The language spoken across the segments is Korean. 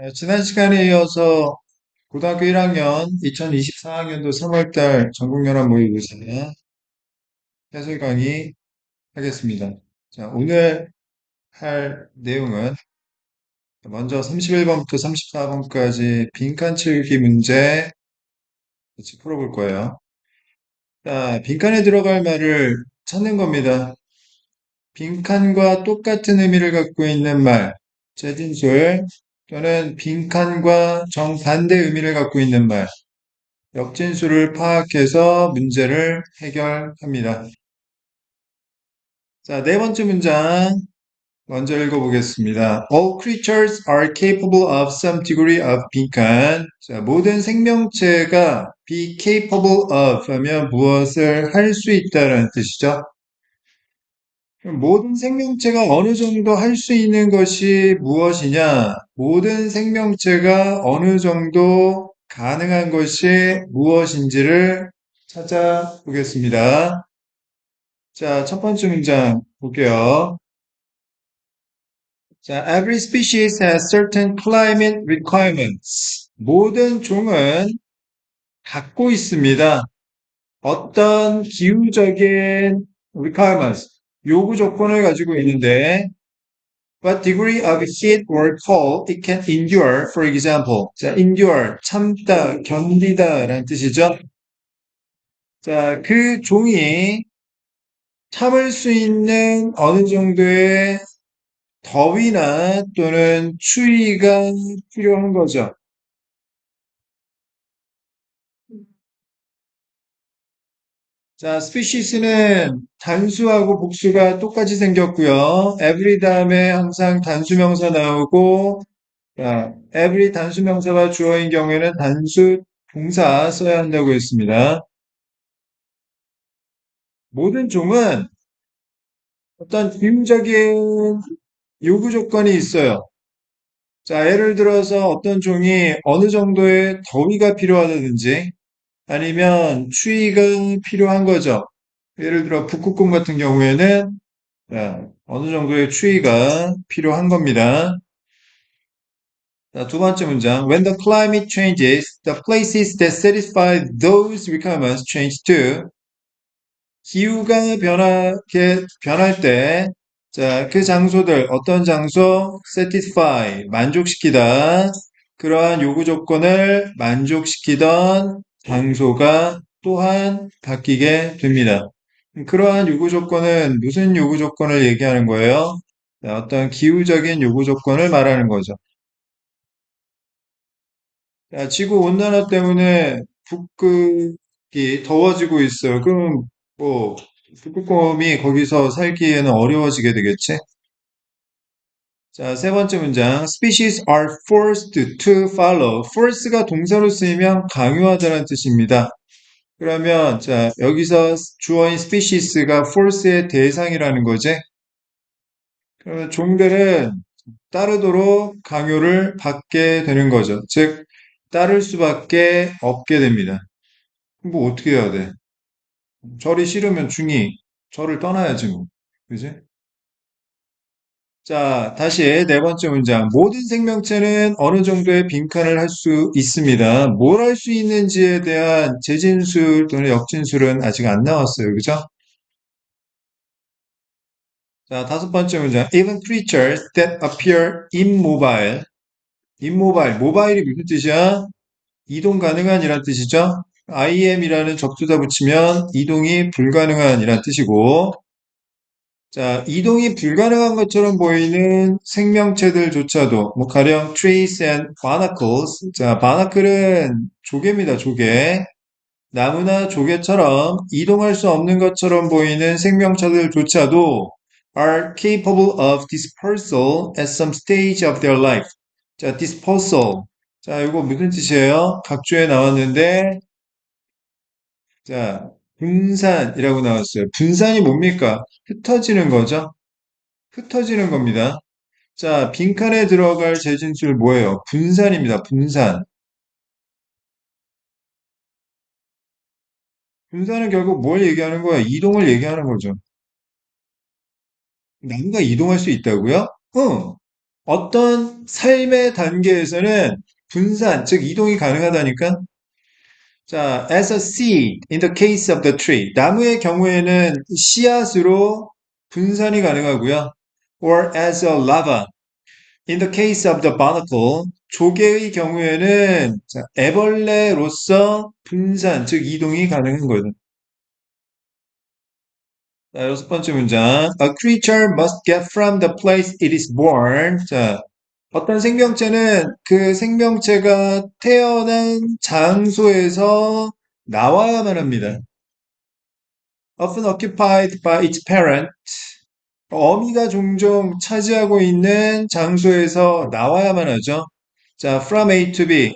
지난 시간에 이어서 고등학교 1학년 2024학년도 3월달 전국연합 모의고사 해설 강의 하겠습니다. 자, 오늘 할 내용은 먼저 31번부터 34번까지 빈칸 채우기 문제 같이 풀어볼 거예요. 자, 빈칸에 들어갈 말을 찾는 겁니다. 빈칸과 똑같은 의미를 갖고 있는 말, 재진술 또는 빈칸과 정반대 의미를 갖고 있는 말, 역진수를 파악해서 문제를 해결합니다. 자, 네 번째 문장 먼저 읽어보겠습니다. All creatures are capable of some degree of 빈칸. 자, 모든 생명체가 be capable of 하면 무엇을 할 수 있다는 뜻이죠. 모든 생명체가 어느 정도 할 수 있는 것이 무엇이냐? 모든 생명체가 어느 정도 가능한 것이 무엇인지를 찾아보겠습니다. 자, 첫 번째 문장 볼게요. 자, every species has certain climate requirements. 모든 종은 갖고 있습니다. 어떤 기후적인 requirements, 요구 조건을 가지고 있는데 what degree of heat or cold it can endure, for example. 자, endure, 참다, 견디다 라는 뜻이죠. 자, 그 종이 참을 수 있는 어느 정도의 더위나 또는 추위가 필요한 거죠. 자, species는 단수하고 복수가 똑같이 생겼고요. every 다음에 항상 단수명사 나오고, 자, every 단수명사가 주어인 경우에는 단수 동사 써야 한다고 했습니다. 모든 종은 어떤 기본적인 요구 조건이 있어요. 자, 예를 들어서 어떤 종이 어느 정도의 더위가 필요하다든지 아니면 추위가 필요한 거죠. 예를 들어 북극곰 같은 경우에는 어느 정도의 추위가 필요한 겁니다. 자, 두 번째 문장. When the climate changes, the places that satisfy those requirements change too. 기후가 변할 때, 자, 그 장소들, 어떤 장소, satisfy, 만족시키다. 그러한 요구 조건을 만족시키던 장소가 또한 바뀌게 됩니다. 그러한 요구 조건은 무슨 요구 조건을 얘기하는 거예요? 자, 어떤 기후적인 요구 조건을 말하는 거죠. 자, 지구 온난화 때문에 북극이 더워지고 있어요. 그럼 뭐 북극곰이 거기서 살기에는 어려워지게 되겠지? 자, 세 번째 문장. Species are forced to follow. force가 동사로 쓰이면 강요하다는 뜻입니다. 그러면 자, 여기서 주어인 species가 force의 대상이라는 거지. 그러면 종들은 따르도록 강요를 받게 되는 거죠. 즉, 따를 수밖에 없게 됩니다. 뭐 어떻게 해야 돼? 절이 싫으면 중이 절을 떠나야지 뭐. 그지? 자, 다시 네 번째 문장. 모든 생명체는 어느 정도의 빈칸을 할 수 있습니다. 뭘 할 수 있는지에 대한 재진술 또는 역진술은 아직 안 나왔어요. 그죠? 자, 다섯 번째 문장. Even creatures that appear immobile. immobile. 모바일이 무슨 뜻이야? 이동 가능한이란 뜻이죠. IM이라는 접수사 붙이면 이동이 불가능한이란 뜻이고, 자, 이동이 불가능한 것처럼 보이는 생명체들조차도, 뭐, 가령 trees and barnacles. 자, barnacle은 조개입니다, 조개. 나무나 조개처럼 이동할 수 없는 것처럼 보이는 생명체들조차도 are capable of dispersal at some stage of their life. 자, dispersal. 자, 이거 무슨 뜻이에요? 각주에 나왔는데, 자, 분산이라고 나왔어요. 분산이 뭡니까? 흩어지는 거죠? 흩어지는 겁니다. 자, 빈칸에 들어갈 재진술 뭐예요? 분산입니다. 분산. 분산은 결국 뭘 얘기하는 거야? 이동을 얘기하는 거죠. 나무가 이동할 수 있다고요? 응. 어떤 삶의 단계에서는 분산, 즉 이동이 가능하다니까? 자, as a seed in the case of the tree. 나무의 경우에는 씨앗으로 분산이 가능하고요. or as a lava in the case of the barnacle. 조개의 경우에는 자, 애벌레로서 분산, 즉 이동이 가능한 거죠. 자, 여섯 번째 문장. A creature must get from the place it is born. 자, 어떤 생명체는 그 생명체가 태어난 장소에서 나와야만 합니다. Often occupied by its parent. 어미가 종종 차지하고 있는 장소에서 나와야만 하죠. 자, from A to B.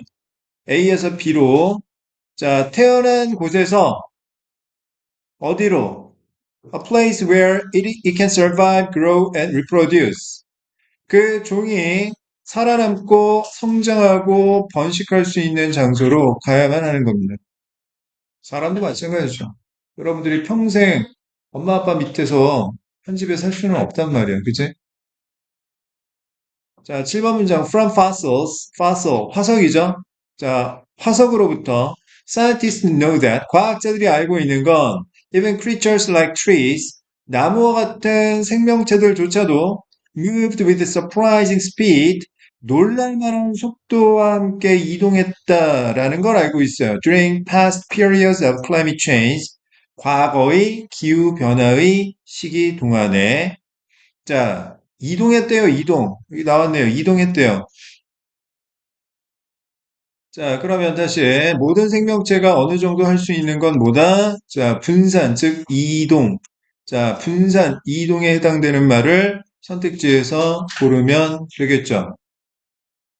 A에서 B로. 자, 태어난 곳에서 어디로? A place where it can survive, grow, and reproduce. 그 종이 살아남고 성장하고 번식할 수 있는 장소로 가야만 하는 겁니다. 사람도 마찬가지죠. 여러분들이 평생 엄마 아빠 밑에서 한 집에 살 수는 없단 말이야. 그치? 자, 7번 문장 from fossils, fossil, 화석이죠. 자, 화석으로부터 scientists know that 과학자들이 알고 있는 건 even creatures like trees, 나무와 같은 생명체들조차도 moved with surprising speed, 놀랄만한 속도와 함께 이동했다라는 걸 알고 있어요. During past periods of climate change, 과거의 기후 변화의 시기 동안에 자, 이동했대요, 이동. 여기 나왔네요. 이동했대요. 자, 그러면 다시 모든 생명체가 어느 정도 할 수 있는 건 뭐다? 자, 분산, 즉 이동. 자, 분산, 이동에 해당되는 말을 선택지에서 고르면 되겠죠.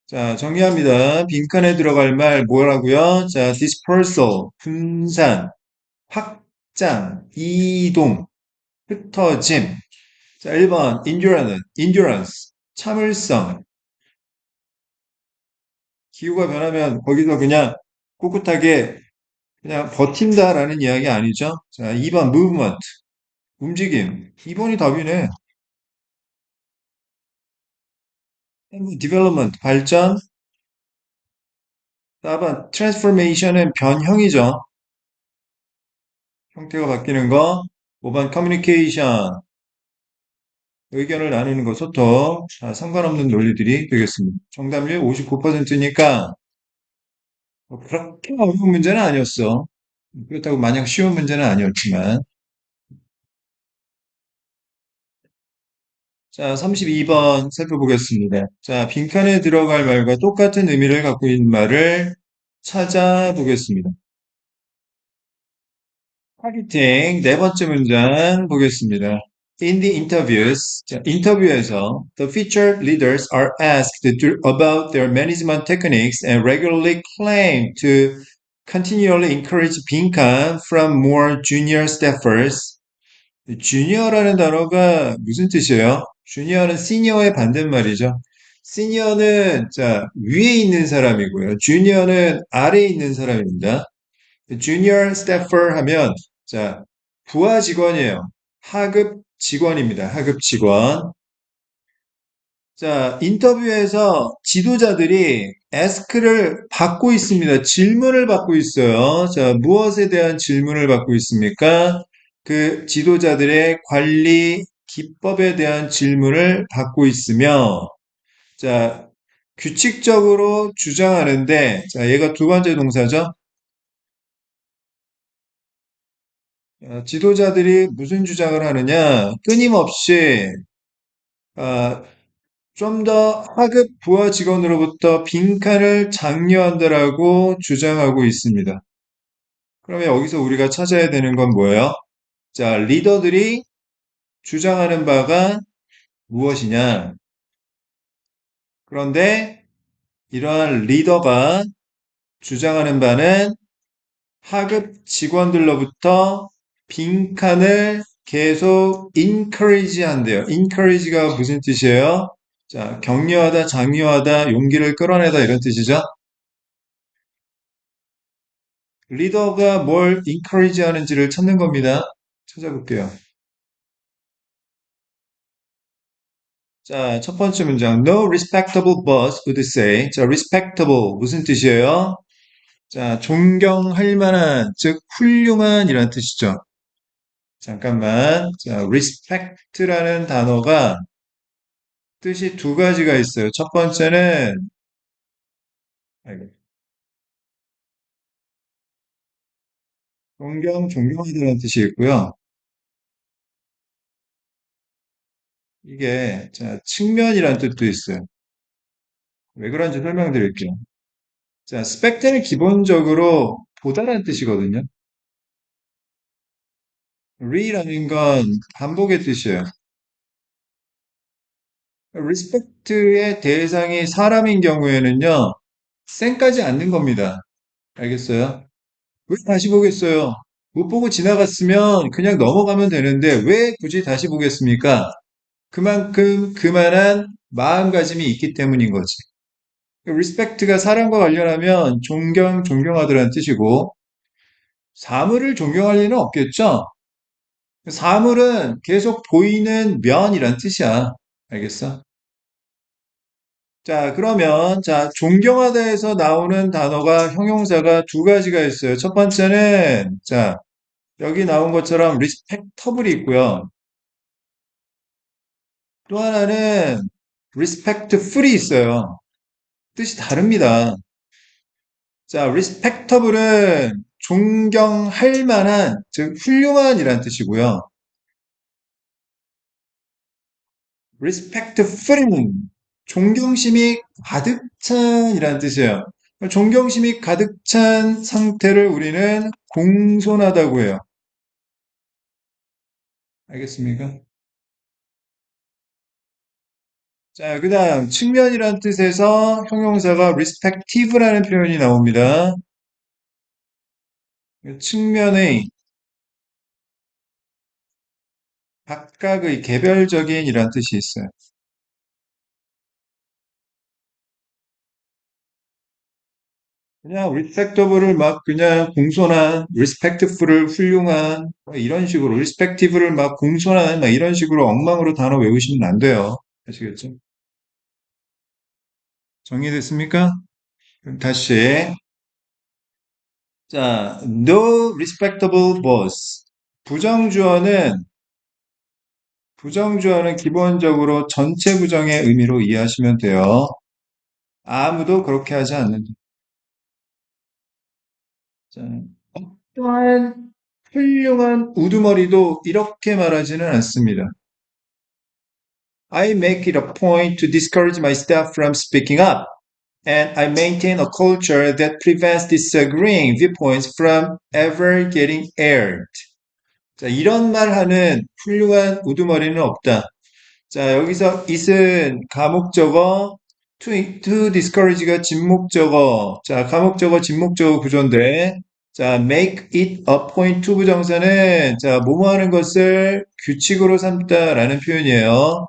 자, 정리합니다. 빈칸에 들어갈 말 뭐라고요? 자, dispersal, 분산, 확장, 이동, 흩어짐. 자, 1번 endurance, 참을성. 기후가 변하면 거기서 그냥 꿋꿋하게 그냥 버틴다라는 이야기 아니죠? 자, 2번 movement, 움직임. 2번이 답이네. development, 발전. 4번 transformation은 변형이죠. 형태가 바뀌는 거. 5번 communication, 의견을 나누는 거, 소통. 자, 상관없는 논리들이 되겠습니다. 정답률 59%니까 그렇게 어려운 문제는 아니었어. 그렇다고 마냥 쉬운 문제는 아니었지만. 자, 32번 살펴보겠습니다. 자, 빈칸에 들어갈 말과 똑같은 의미를 갖고 있는 말을 찾아보겠습니다. 타깃팅 네 번째 문장 보겠습니다. In the interviews, 자, 인터뷰에서 the featured leaders are asked about their management techniques and regularly claim to continually encourage 빈칸 from more junior staffers. 주니어라는 단어가 무슨 뜻이에요? 주니어는 시니어의 반대말이죠. 시니어는 자 위에 있는 사람이고요. 주니어는 아래에 있는 사람입니다. 주니어 스태퍼 하면 자 부하 직원이에요. 하급 직원입니다. 하급 직원. 자, 인터뷰에서 지도자들이 에스크를 받고 있습니다. 질문을 받고 있어요. 자, 무엇에 대한 질문을 받고 있습니까? 그 지도자들의 관리 기법에 대한 질문을 받고 있으며, 자, 규칙적으로 주장하는데, 자, 얘가 두 번째 동사죠. 지도자들이 무슨 주장을 하느냐? 끊임없이, 아, 좀 더 하급 부하 직원으로부터 빈칸을 장려한다라고 주장하고 있습니다. 그러면 여기서 우리가 찾아야 되는 건 뭐예요? 자, 리더들이 주장하는 바가 무엇이냐? 그런데 이러한 리더가 주장하는 바는 하급 직원들로부터 빈칸을 계속 encourage 한대요. encourage가 무슨 뜻이에요? 자, 격려하다, 장려하다, 용기를 끌어내다 이런 뜻이죠. 리더가 뭘 encourage 하는지를 찾는 겁니다. 찾아볼게요. 자, 첫 번째 문장. No respectable boss would say. 자, respectable 무슨 뜻이에요? 자, 존경할 만한, 즉 훌륭한이란 뜻이죠. 잠깐만. 자, respect라는 단어가 뜻이 두 가지가 있어요. 첫 번째는 아이고, 존경하다는 뜻이 있고요. 이게 자, 측면이란 뜻도 있어요. 왜 그런지 설명드릴게요. 자, spect는 기본적으로 보다란 뜻이거든요. re라는 건 반복의 뜻이에요. respect의 대상이 사람인 경우에는요, 쌩까지 않는 겁니다. 알겠어요? 왜 다시 보겠어요? 못 보고 지나갔으면 그냥 넘어가면 되는데 왜 굳이 다시 보겠습니까? 그만큼 그만한 마음가짐이 있기 때문인 거지. respect가 사람과 관련하면 존경하다는 뜻이고 사물을 존경할 리는 없겠죠? 사물은 계속 보이는 면이란 뜻이야. 알겠어? 자, 그러면, 자, 존경하다에서 나오는 단어가, 형용사가 두 가지가 있어요. 첫 번째는, 자, 여기 나온 것처럼 respectable이 있고요. 또 하나는 respectful이 있어요. 뜻이 다릅니다. 자, respectable은 존경할 만한, 즉, 훌륭한이란 뜻이고요. respectful은 존경심이 가득 찬이라는 뜻이에요. 존경심이 가득 찬 상태를 우리는 공손하다고 해요. 알겠습니까? 자, 그 다음, 측면이란 뜻에서 형용사가 respective라는 표현이 나옵니다. 측면의 각각의 개별적인 이란 뜻이 있어요. 그냥 respectable을 막 그냥 공손한, respectful을 훌륭한, 뭐 이런 식으로, respective를 막 공손한, 막 이런 식으로 엉망으로 단어 외우시면 안 돼요. 아시겠죠? 정리됐습니까? 그럼 다시. 자, no respectable boss. 부정주어는, 부정주어는 기본적으로 전체 부정의 의미로 이해하시면 돼요. 아무도 그렇게 하지 않는다. 자, 어떠한 훌륭한 우두머리도 이렇게 말하지는 않습니다. I make it a point to discourage my staff from speaking up, and I maintain a culture that prevents disagreeing viewpoints from ever getting aired. 자, 이런 말 하는 훌륭한 우두머리는 없다. 자, 여기서 it은 가목적어, to discourage가 진목적어, 자, 가목적어, 진목적어 구조인데, 자, make it a point to 부정사는, 자, 뭐뭐 하는 것을 규칙으로 삼다라는 표현이에요.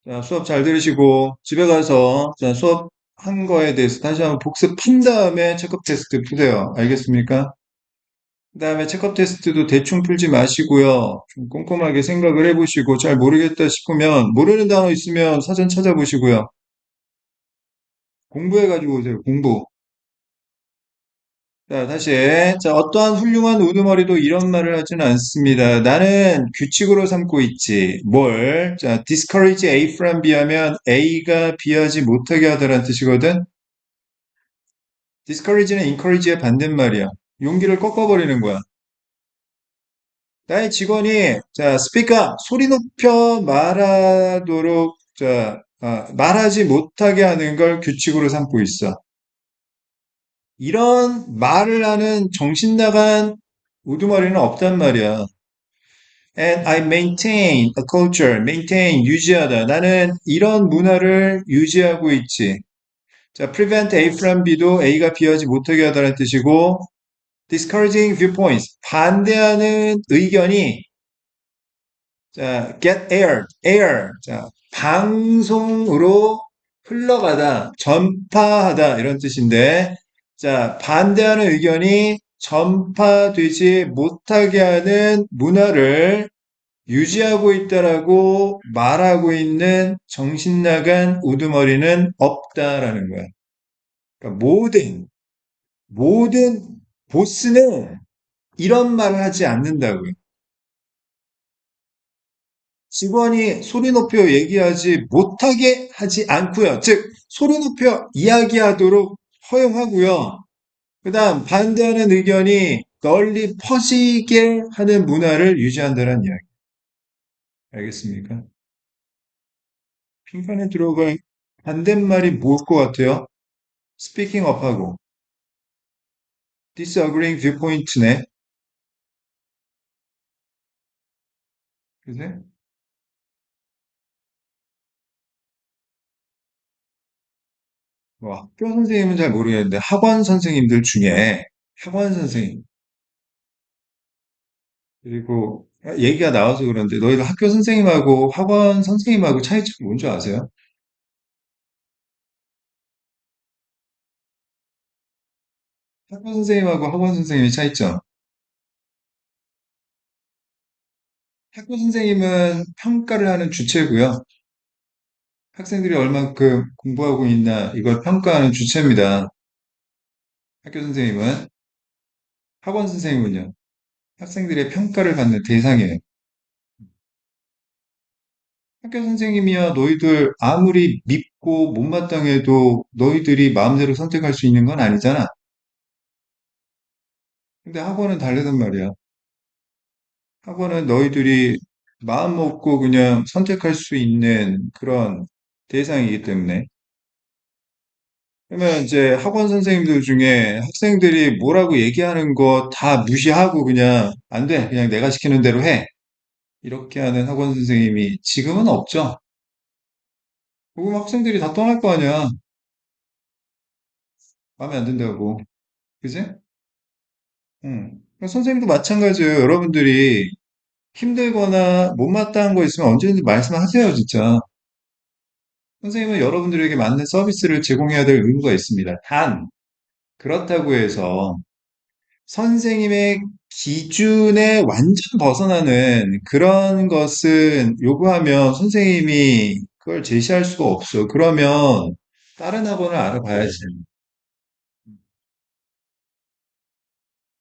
자, 수업 잘 들으시고, 집에 가서, 자, 수업 한 거에 대해서 다시 한번 복습한 다음에 체크업 테스트 푸세요. 알겠습니까? 그다음에 체크업 테스트도 대충 풀지 마시고요. 좀 꼼꼼하게 생각을 해보시고 잘 모르겠다 싶으면 모르는 단어 있으면 사전 찾아보시고요. 공부해가지고 오세요. 공부. 자, 다시. 자, 어떠한 훌륭한 우두머리도 이런 말을 하지는 않습니다. 나는 규칙으로 삼고 있지. 뭘? 자, discourage A from B 하면 A가 B하지 못하게 하다라는 뜻이거든. discourage는 encourage의 반대말이야. 용기를 꺾어버리는 거야. 나의 직원이 자 스피커 소리 높여 말하도록 말하지 못하게 하는 걸 규칙으로 삼고 있어. 이런 말을 하는 정신 나간 우두머리는 없단 말이야. And I maintain a culture. maintain 유지하다. 나는 이런 문화를 유지하고 있지. 자, prevent A from B도 A가 B하지 못하게 하다는 뜻이고, discouraging viewpoints. 반대하는 의견이 자, get aired, air. 자, 방송으로 흘러가다, 전파하다 이런 뜻인데, 자, 반대하는 의견이 전파되지 못하게 하는 문화를 유지하고 있다라고 말하고 있는 정신 나간 우두머리는 없다라는 거야. 그러니까 모든 보스는 이런 말을 하지 않는다고요. 직원이 소리 높여 얘기하지 못하게 하지 않고요. 즉, 소리 높여 이야기하도록 허용하고요. 그다음 반대하는 의견이 널리 퍼지게 하는 문화를 유지한다는 이야기. 알겠습니까? 핑판에 들어갈 반대말이 뭘 것 같아요? Speaking up하고 disagreeing viewpoint네. 그지? 뭐 학교 선생님은 잘 모르겠는데 학원 선생님들 중에 학원 선생님 그리고 얘기가 나와서 그런데 너희들 학교 선생님하고 학원 선생님하고 차이점이 뭔지 아세요? 학교 선생님하고 학원 선생님의 차이점. 학교 선생님은 평가를 하는 주체고요. 학생들이 얼만큼 공부하고 있나 이걸 평가하는 주체입니다. 학교 선생님은 학원 선생님은요. 학생들의 평가를 받는 대상이에요. 학교 선생님이야 너희들 아무리 믿고 못마땅해도 너희들이 마음대로 선택할 수 있는 건 아니잖아. 근데 학원은 다르단 말이야. 학원은 너희들이 마음 먹고 그냥 선택할 수 있는 그런 대상이기 때문에. 그러면 이제 학원 선생님들 중에 학생들이 뭐라고 얘기하는 거 다 무시하고 그냥 안 돼. 그냥 내가 시키는 대로 해. 이렇게 하는 학원 선생님이 지금은 없죠. 그럼 학생들이 다 떠날 거 아니야. 마음에 안 든다고. 그지? 응. 선생님도 마찬가지예요. 여러분들이 힘들거나 못마땅한 거 있으면 언제든지 말씀하세요, 진짜. 선생님은 여러분들에게 맞는 서비스를 제공해야 될 의무가 있습니다. 단, 그렇다고 해서 선생님의 기준에 완전 벗어나는 그런 것은 요구하면 선생님이 그걸 제시할 수가 없어. 그러면 다른 학원을 알아봐야지.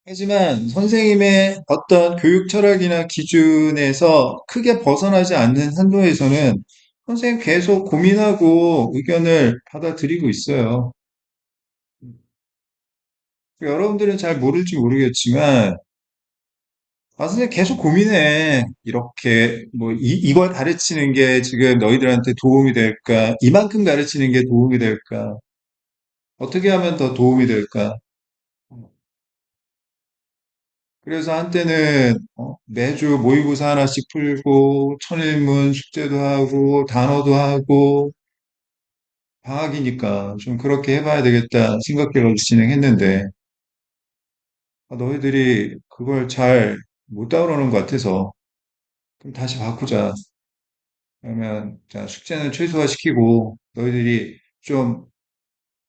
하지만 선생님의 어떤 교육 철학이나 기준에서 크게 벗어나지 않는 한도에서는 선생님 계속 고민하고 의견을 받아들이고 있어요. 여러분들은 잘 모를지 모르겠지만, 아, 선생님 계속 고민해. 이렇게, 뭐, 이걸 가르치는 게 지금 너희들한테 도움이 될까? 이만큼 가르치는 게 도움이 될까? 어떻게 하면 더 도움이 될까? 그래서 한때는 매주 모의고사 하나씩 풀고 천일문 숙제도 하고 단어도 하고 방학이니까 좀 그렇게 해봐야 되겠다 생각해서 진행했는데 너희들이 그걸 잘 못 따라오는 것 같아서 그럼 다시 바꾸자. 그러면 자, 숙제는 최소화시키고 너희들이 좀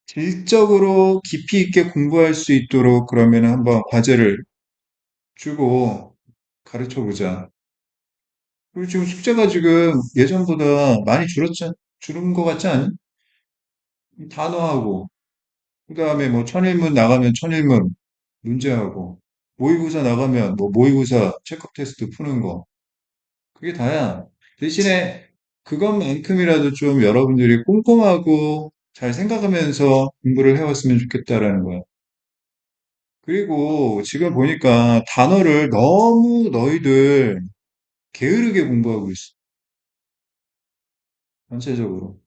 질적으로 깊이 있게 공부할 수 있도록 그러면 한번 과제를 주고 가르쳐 보자. 그리고 지금 숙제가 지금 예전보다 많이 줄은 것 같지 않니? 단어하고, 그 다음에 뭐 천일문 나가면 천일문 문제하고, 모의고사 나가면 뭐 모의고사 체크 테스트 푸는 거. 그게 다야. 대신에 그것만큼이라도 좀 여러분들이 꼼꼼하고 잘 생각하면서 공부를 해왔으면 좋겠다라는 거야. 그리고 지금 보니까 단어를 너무 너희들 게으르게 공부하고 있어. 전체적으로.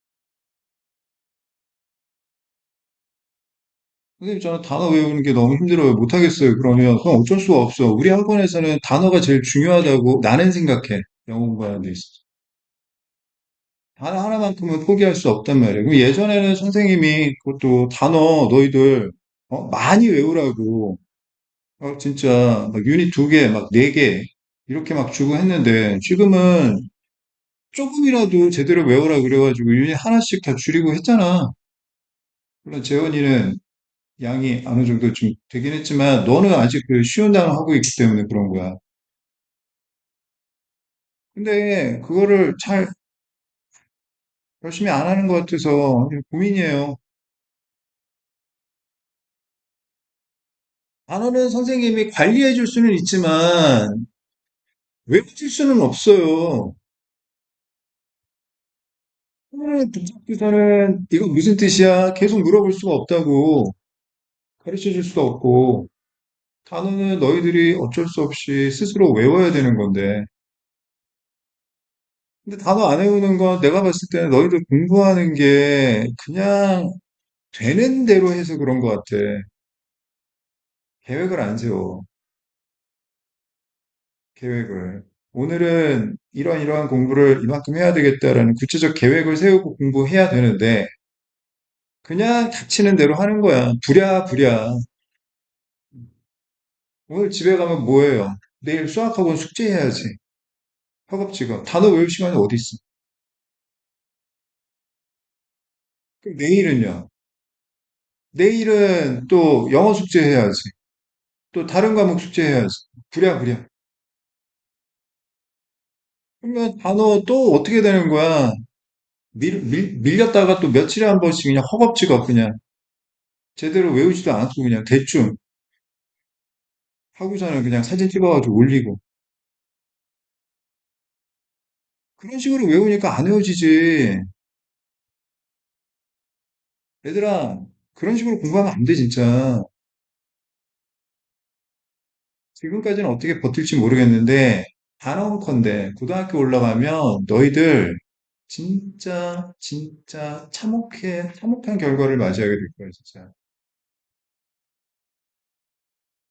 선생님, 저는 단어 외우는 게 너무 힘들어요. 못하겠어요. 그러면, 그럼 어쩔 수가 없어. 우리 학원에서는 단어가 제일 중요하다고 나는 생각해. 영어 공부하는 데 있어. 단어 하나만큼은 포기할 수 없단 말이에요. 그럼 예전에는 선생님이 그것도 단어 너희들 많이 외우라고 진짜 막 유닛 두 개, 막 네 개 이렇게 막 주고 했는데 지금은 조금이라도 제대로 외우라 그래가지고 유닛 하나씩 다 줄이고 했잖아. 물론 재원이는 양이 어느 정도 좀 되긴 했지만 너는 아직 그 쉬운 단어 하고 있기 때문에 그런 거야. 근데 그거를 잘 열심히 안 하는 것 같아서 고민이에요. 단어는 선생님이 관리해 줄 수는 있지만 외워줄 수는 없어요. 오늘 북적기사는 이거 무슨 뜻이야? 계속 물어볼 수가 없다고. 가르쳐 줄 수가 없고. 단어는 너희들이 어쩔 수 없이 스스로 외워야 되는 건데. 근데 단어 안 외우는 건 내가 봤을 때는 너희들 공부하는 게 그냥 되는 대로 해서 그런 것 같아. 계획을 안 세워. 계획을. 오늘은 이러한 공부를 이만큼 해야 되겠다라는 구체적 계획을 세우고 공부해야 되는데, 그냥 닥치는 대로 하는 거야. 부랴부랴. 오늘 집에 가면 뭐예요? 내일 수학학원 숙제해야지. 허겁지겁. 단어 외울 시간이 어디 있어? 그럼 내일은요? 내일은 또 영어 숙제해야지. 또 다른 과목 숙제해야지. 부랴부랴. 그러면 단어 또 어떻게 되는 거야? 밀렸다가 또 며칠에 한 번씩 그냥 허겁지겁 그냥 제대로 외우지도 않고 그냥 대충 하고서는 그냥 사진 찍어가지고 올리고. 그런 식으로 외우니까 안 외워지지. 얘들아, 그런 식으로 공부하면 안 돼, 진짜. 지금까지는 어떻게 버틸지 모르겠는데, 단언컨대 고등학교 올라가면 너희들 진짜 참혹한 결과를 맞이하게 될 거야, 진짜.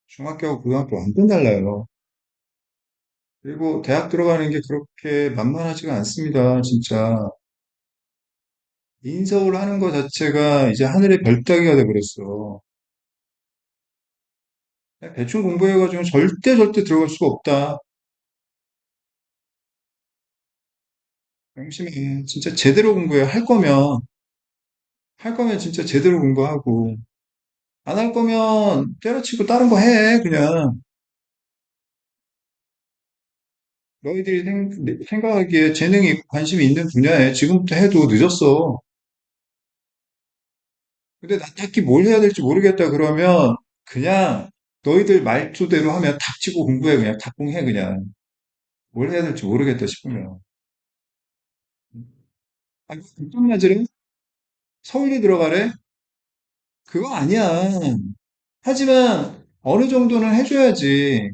중학교하고 고등학교 완전 달라요. 그리고 대학 들어가는 게 그렇게 만만하지가 않습니다, 진짜. 인서울 하는 거 자체가 이제 하늘의 별 따기가 돼버렸어. 대충 공부해가지고 절대 들어갈 수가 없다. 명심해. 진짜 제대로 공부해. 할 거면 진짜 제대로 공부하고. 안 할 거면 때려치고 다른 거 해, 그냥. 너희들이 생각하기에 재능이 있고 관심이 있는 분야에 지금부터 해도 늦었어. 근데 나 딱히 뭘 해야 될지 모르겠다 그러면 그냥 너희들 말투대로 하면 닥치고 공부해, 그냥. 닥공해, 그냥. 뭘 해야 될지 모르겠다 싶으면. 아니, 국정 맞으래? 서울대 들어가래? 그거 아니야. 하지만 어느 정도는 해줘야지.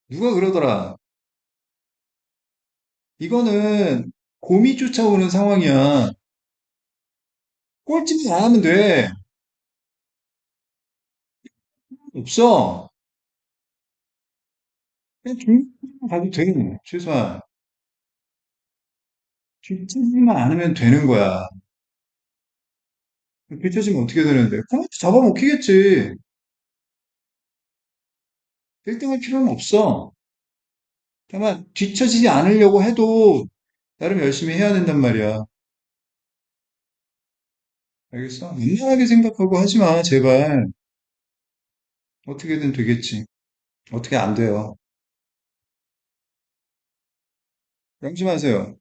누가 그러더라. 이거는 곰이 쫓아오는 상황이야. 꼴찌만 안 하면 돼. 없어. 그냥 중립만 가도 돼. 최소한. 뒤처지만 않으면 되는 거야. 뒤처지면 어떻게 되는데? 그럼 잡아먹히겠지. 1등할 필요는 없어. 다만 뒤처지지 않으려고 해도 나름 열심히 해야 된단 말이야. 알겠어? 민망하게 생각하고 하지 마, 제발. 어떻게든 되겠지. 어떻게 안 돼요. 명심하세요.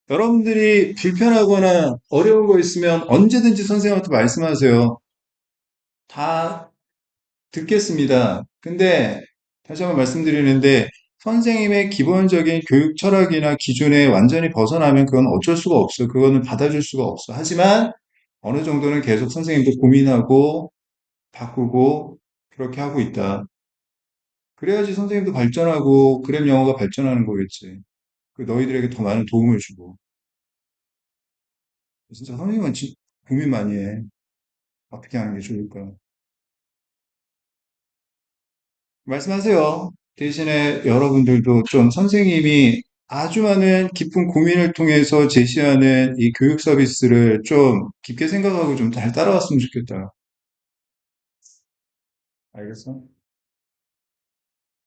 여러분들이 불편하거나 어려운 거 있으면 언제든지 선생님한테 말씀하세요. 다 듣겠습니다. 근데 다시 한번 말씀드리는데 선생님의 기본적인 교육 철학이나 기준에 완전히 벗어나면 그건 어쩔 수가 없어. 그거는 받아줄 수가 없어. 하지만 어느 정도는 계속 선생님도 고민하고 바꾸고 그렇게 하고 있다. 그래야지 선생님도 발전하고 그램 영어가 발전하는 거겠지. 그 너희들에게 더 많은 도움을 주고. 진짜 선생님은 고민 많이 해. 어떻게 하는 게 좋을까? 말씀하세요. 대신에 여러분들도 좀 선생님이 아주 많은 깊은 고민을 통해서 제시하는 이 교육 서비스를 좀 깊게 생각하고 좀 잘 따라왔으면 좋겠다. 알겠어?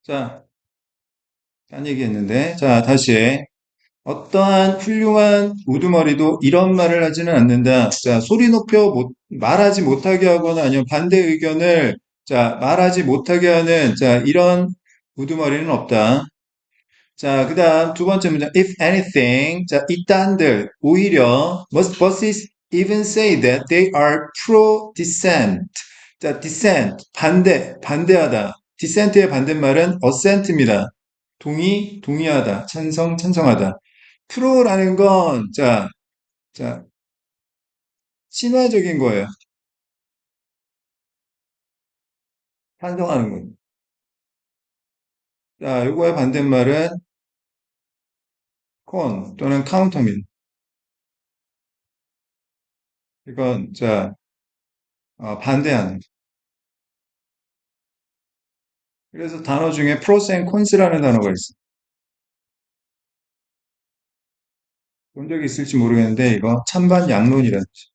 자, 딴 얘기 했는데. 자, 다시. 어떠한 훌륭한 우두머리도 이런 말을 하지는 않는다. 자, 소리 높여 말하지 못하게 하거나 아니면 반대 의견을 자, 말하지 못하게 하는 자, 이런 우두머리는 없다. 자, 그다음 두 번째 문장. If anything, 자, 이따 한들 오히려 most bosses even say that they are pro-dissent. 자, dissent 반대하다. dissent의 반대말은 assent입니다. 동의하다, 찬성하다. 프로라는 건 자, 친화적인 거예요. 찬성하는 거예요. 자, 요거의 반대말은 con 또는 counter입니다. 이건 반대하는. 그래서 단어 중에 pros and cons라는 단어가 있어요. 본 적이 있을지 모르겠는데 이거 찬반 양론이라는 뜻이에요.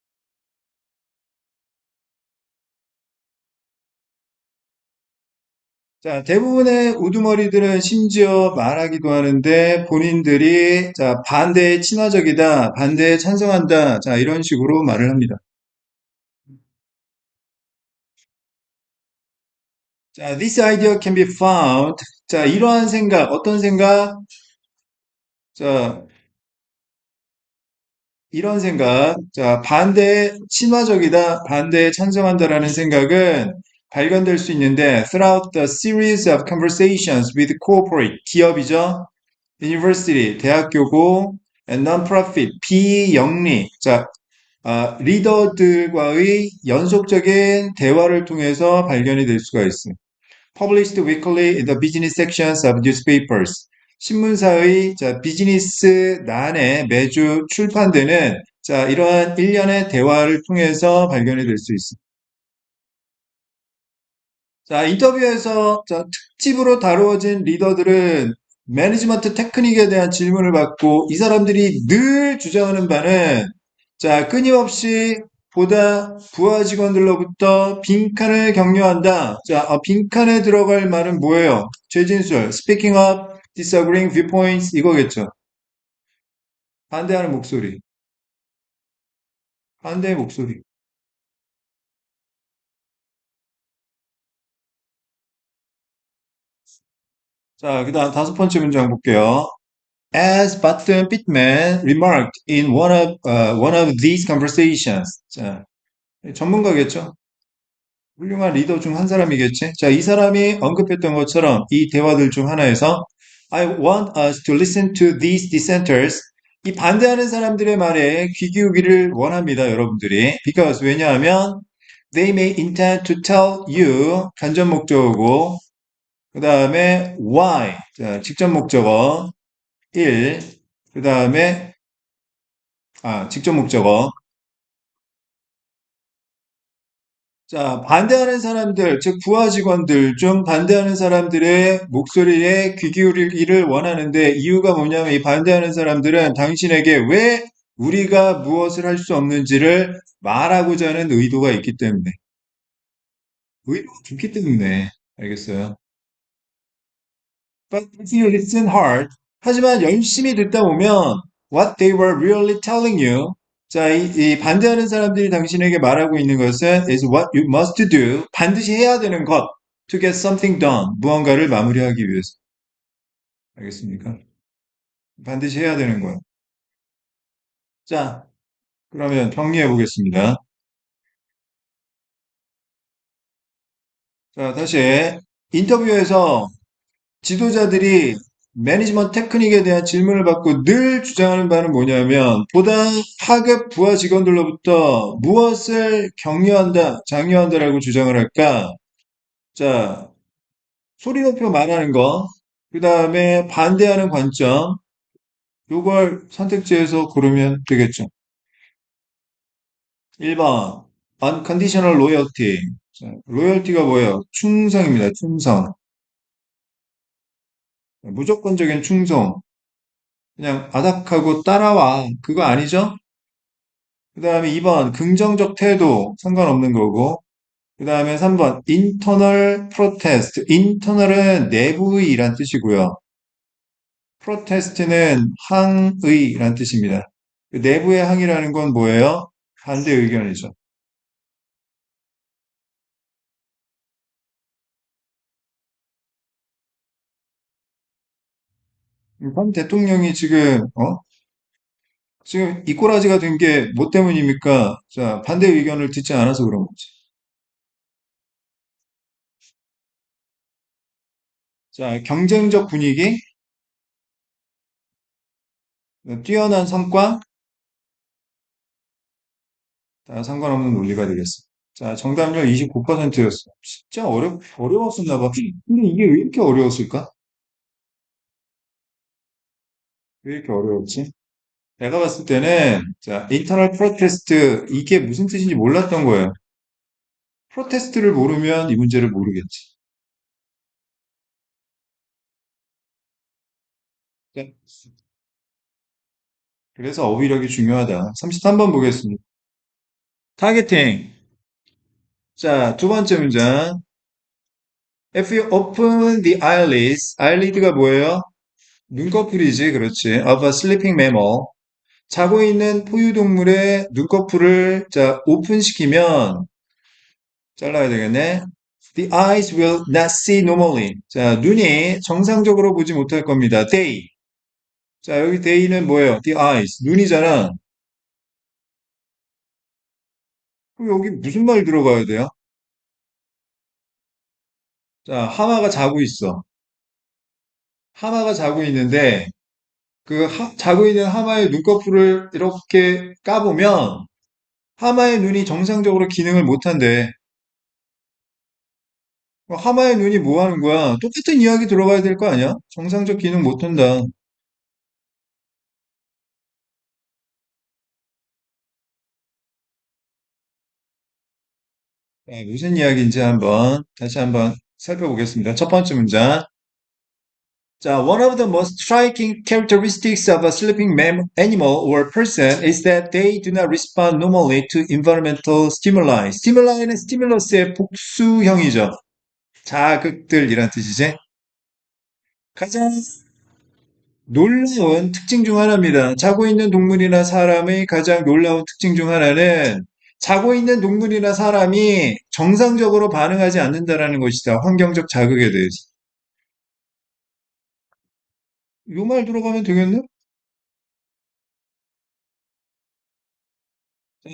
자, 대부분의 우두머리들은 심지어 말하기도 하는데 본인들이 반대에 친화적이다, 반대에 찬성한다, 자, 이런 식으로 말을 합니다. 자, this idea can be found. 자, 이러한 생각, 어떤 생각? 자, 이런 생각, 반대에 친화적이다, 반대에 찬성한다라는 생각은 발견될 수 있는데, throughout the series of conversations with corporate, 기업이죠. university, 대학교고, and non-profit, 비영리, 리더들과의 연속적인 대화를 통해서 발견이 될 수가 있습니다. Published weekly in the business sections of newspapers. 신문사의 비즈니스 난에 매주 출판되는 이러한 일련의 대화를 통해서 발견이 될 수 있습니다. 자, 인터뷰에서 특집으로 다루어진 리더들은 매니지먼트 테크닉에 대한 질문을 받고 이 사람들이 늘 주장하는 바는 끊임없이 보다 부하 직원들로부터 빈칸을 격려한다. 빈칸에 들어갈 말은 뭐예요? 최진술, speaking up, disagreeing viewpoints 이거겠죠. 반대하는 목소리, 반대의 목소리. 자, 그다음 다섯 번째 문장 볼게요. As Button Pittman remarked in one of these conversations. 자, 전문가겠죠? 훌륭한 리더 중 한 사람이겠지? 자, 이 사람이 언급했던 것처럼 이 대화들 중 하나에서 I want us to listen to these dissenters. 이 반대하는 사람들의 말에 귀 기울기를 원합니다, 여러분들이. Because 왜냐하면 they may intend to tell you 간접 목적어고 그 다음에 why 직접 목적어 1, 그 다음에 직접 목적어. 자, 반대하는 사람들, 즉 부하 직원들 중 반대하는 사람들의 목소리에 귀 기울이기를 원하는데 이유가 뭐냐면 이 반대하는 사람들은 당신에게 왜 우리가 무엇을 할 수 없는지를 말하고자 하는 의도가 있기 때문에. 의도가 좋기 때문에. 알겠어요? But if you listen hard, 하지만 열심히 듣다 보면 what they were really telling you, 이 반대하는 사람들이 당신에게 말하고 있는 것은 is what you must do, 반드시 해야 되는 것, to get something done, 무언가를 마무리하기 위해서. 알겠습니까? 반드시 해야 되는 거예요. 자, 그러면 정리해 보겠습니다. 자, 다시 인터뷰에서 지도자들이 매니지먼트 테크닉에 대한 질문을 받고 늘 주장하는 바는 뭐냐면 보다 하급 부하 직원들로부터 무엇을 격려한다, 장려한다라고 주장을 할까? 자, 소리 높여 말하는 거, 그 다음에 반대하는 관점, 요걸 선택지에서 고르면 되겠죠. 1번, unconditional loyalty. 자, 로열티가 뭐예요? 충성입니다. 충성. 무조건적인 충성. 그냥 아닥하고 따라와. 그거 아니죠? 그 다음에 2번, 긍정적 태도. 상관없는 거고. 그 다음에 3번, internal protest. internal은 내부의란 뜻이고요. protest는 항의란 뜻입니다. 그 내부의 항의라는 건 뭐예요? 반대 의견이죠. 현 대통령이 지금 이꼬라지가 된 게 뭐 때문입니까? 자, 반대 의견을 듣지 않아서 그런 거지. 자, 경쟁적 분위기, 뛰어난 성과, 다 상관없는 논리가 되겠어. 자, 정답률 29%였어. 진짜 어려웠었나 봐. 근데 이게 왜 이렇게 어려웠을까? 왜 이렇게 어려웠지? 내가 봤을 때는, 자, 인터널 프로테스트, 이게 무슨 뜻인지 몰랐던 거예요. 프로테스트를 모르면 이 문제를 모르겠지. 네. 그래서 어휘력이 중요하다. 33번 보겠습니다. 타겟팅. 자, 두 번째 문장. If you open the eyelids, eyelid가 뭐예요? 눈꺼풀이지, 그렇지. Of a sleeping mammal. 자고 있는 포유동물의 눈꺼풀을 자, 오픈시키면 잘라야 되겠네. The eyes will not see normally. 자, 눈이 정상적으로 보지 못할 겁니다. They. 자, 여기 they는 뭐예요? The eyes. 눈이잖아. 그럼 여기 무슨 말 들어가야 돼요? 자, 하마가 자고 있어. 하마가 자고 있는데 자고 있는 하마의 눈꺼풀을 이렇게 까보면 하마의 눈이 정상적으로 기능을 못한대. 하마의 눈이 뭐 하는 거야? 똑같은 이야기 들어가야 될 거 아니야? 정상적 기능 못한다. 자, 무슨 이야기인지 다시 한번 살펴보겠습니다. 첫 번째 문장. 자, one of the most striking characteristics of a sleeping animal or person is that they do not respond normally to environmental stimuli. stimuli 는 stimulus의 복수형이죠. 자극들이란 뜻이지. 가장 놀라운 특징 중 하나입니다. 자고 있는 동물이나 사람의 가장 놀라운 특징 중 하나는 자고 있는 동물이나 사람이 정상적으로 반응하지 않는다라는 것이다. 환경적 자극에 대해서. 이 말 들어가면 되겠네?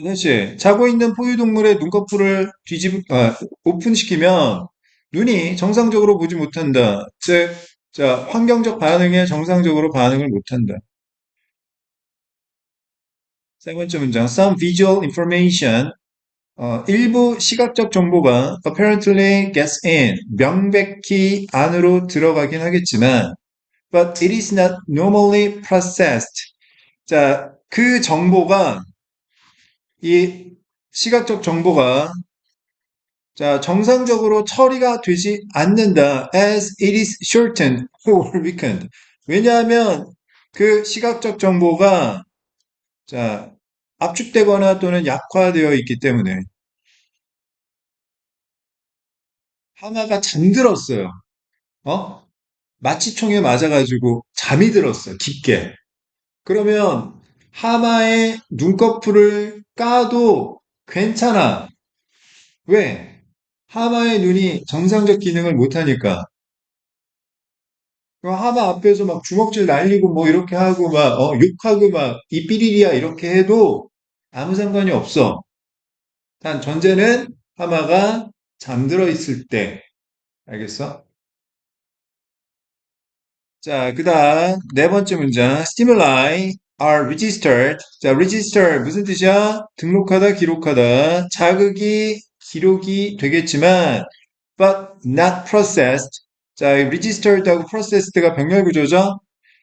사실 자고 있는 포유동물의 눈꺼풀을 오픈시키면 눈이 정상적으로 보지 못한다. 즉, 자, 환경적 반응에 정상적으로 반응을 못한다. 세 번째 문장, some visual information 일부 시각적 정보가 apparently gets in, 명백히 안으로 들어가긴 하겠지만, but it is not normally processed. 자, 그 정보가, 이 시각적 정보가, 자, 정상적으로 처리가 되지 않는다. as it is shortened or weakened. 왜냐하면 그 시각적 정보가, 자, 압축되거나 또는 약화되어 있기 때문에 하나가 잠들었어요. 어? 마취총에 맞아가지고 잠이 들었어요. 깊게. 그러면 하마의 눈꺼풀을 까도 괜찮아. 왜? 하마의 눈이 정상적 기능을 못하니까. 그럼 하마 앞에서 막 주먹질 날리고 뭐 이렇게 하고 막, 욕하고 막, 이삐리리야 이렇게 해도 아무 상관이 없어. 단 전제는 하마가 잠들어 있을 때. 알겠어? 자, 그 다음, 네 번째 문장. Stimuli are registered. 자, register 무슨 뜻이야? 등록하다, 기록하다. 자극이 기록이 되겠지만, but not processed. 자, registered하고 processed가 병렬 구조죠?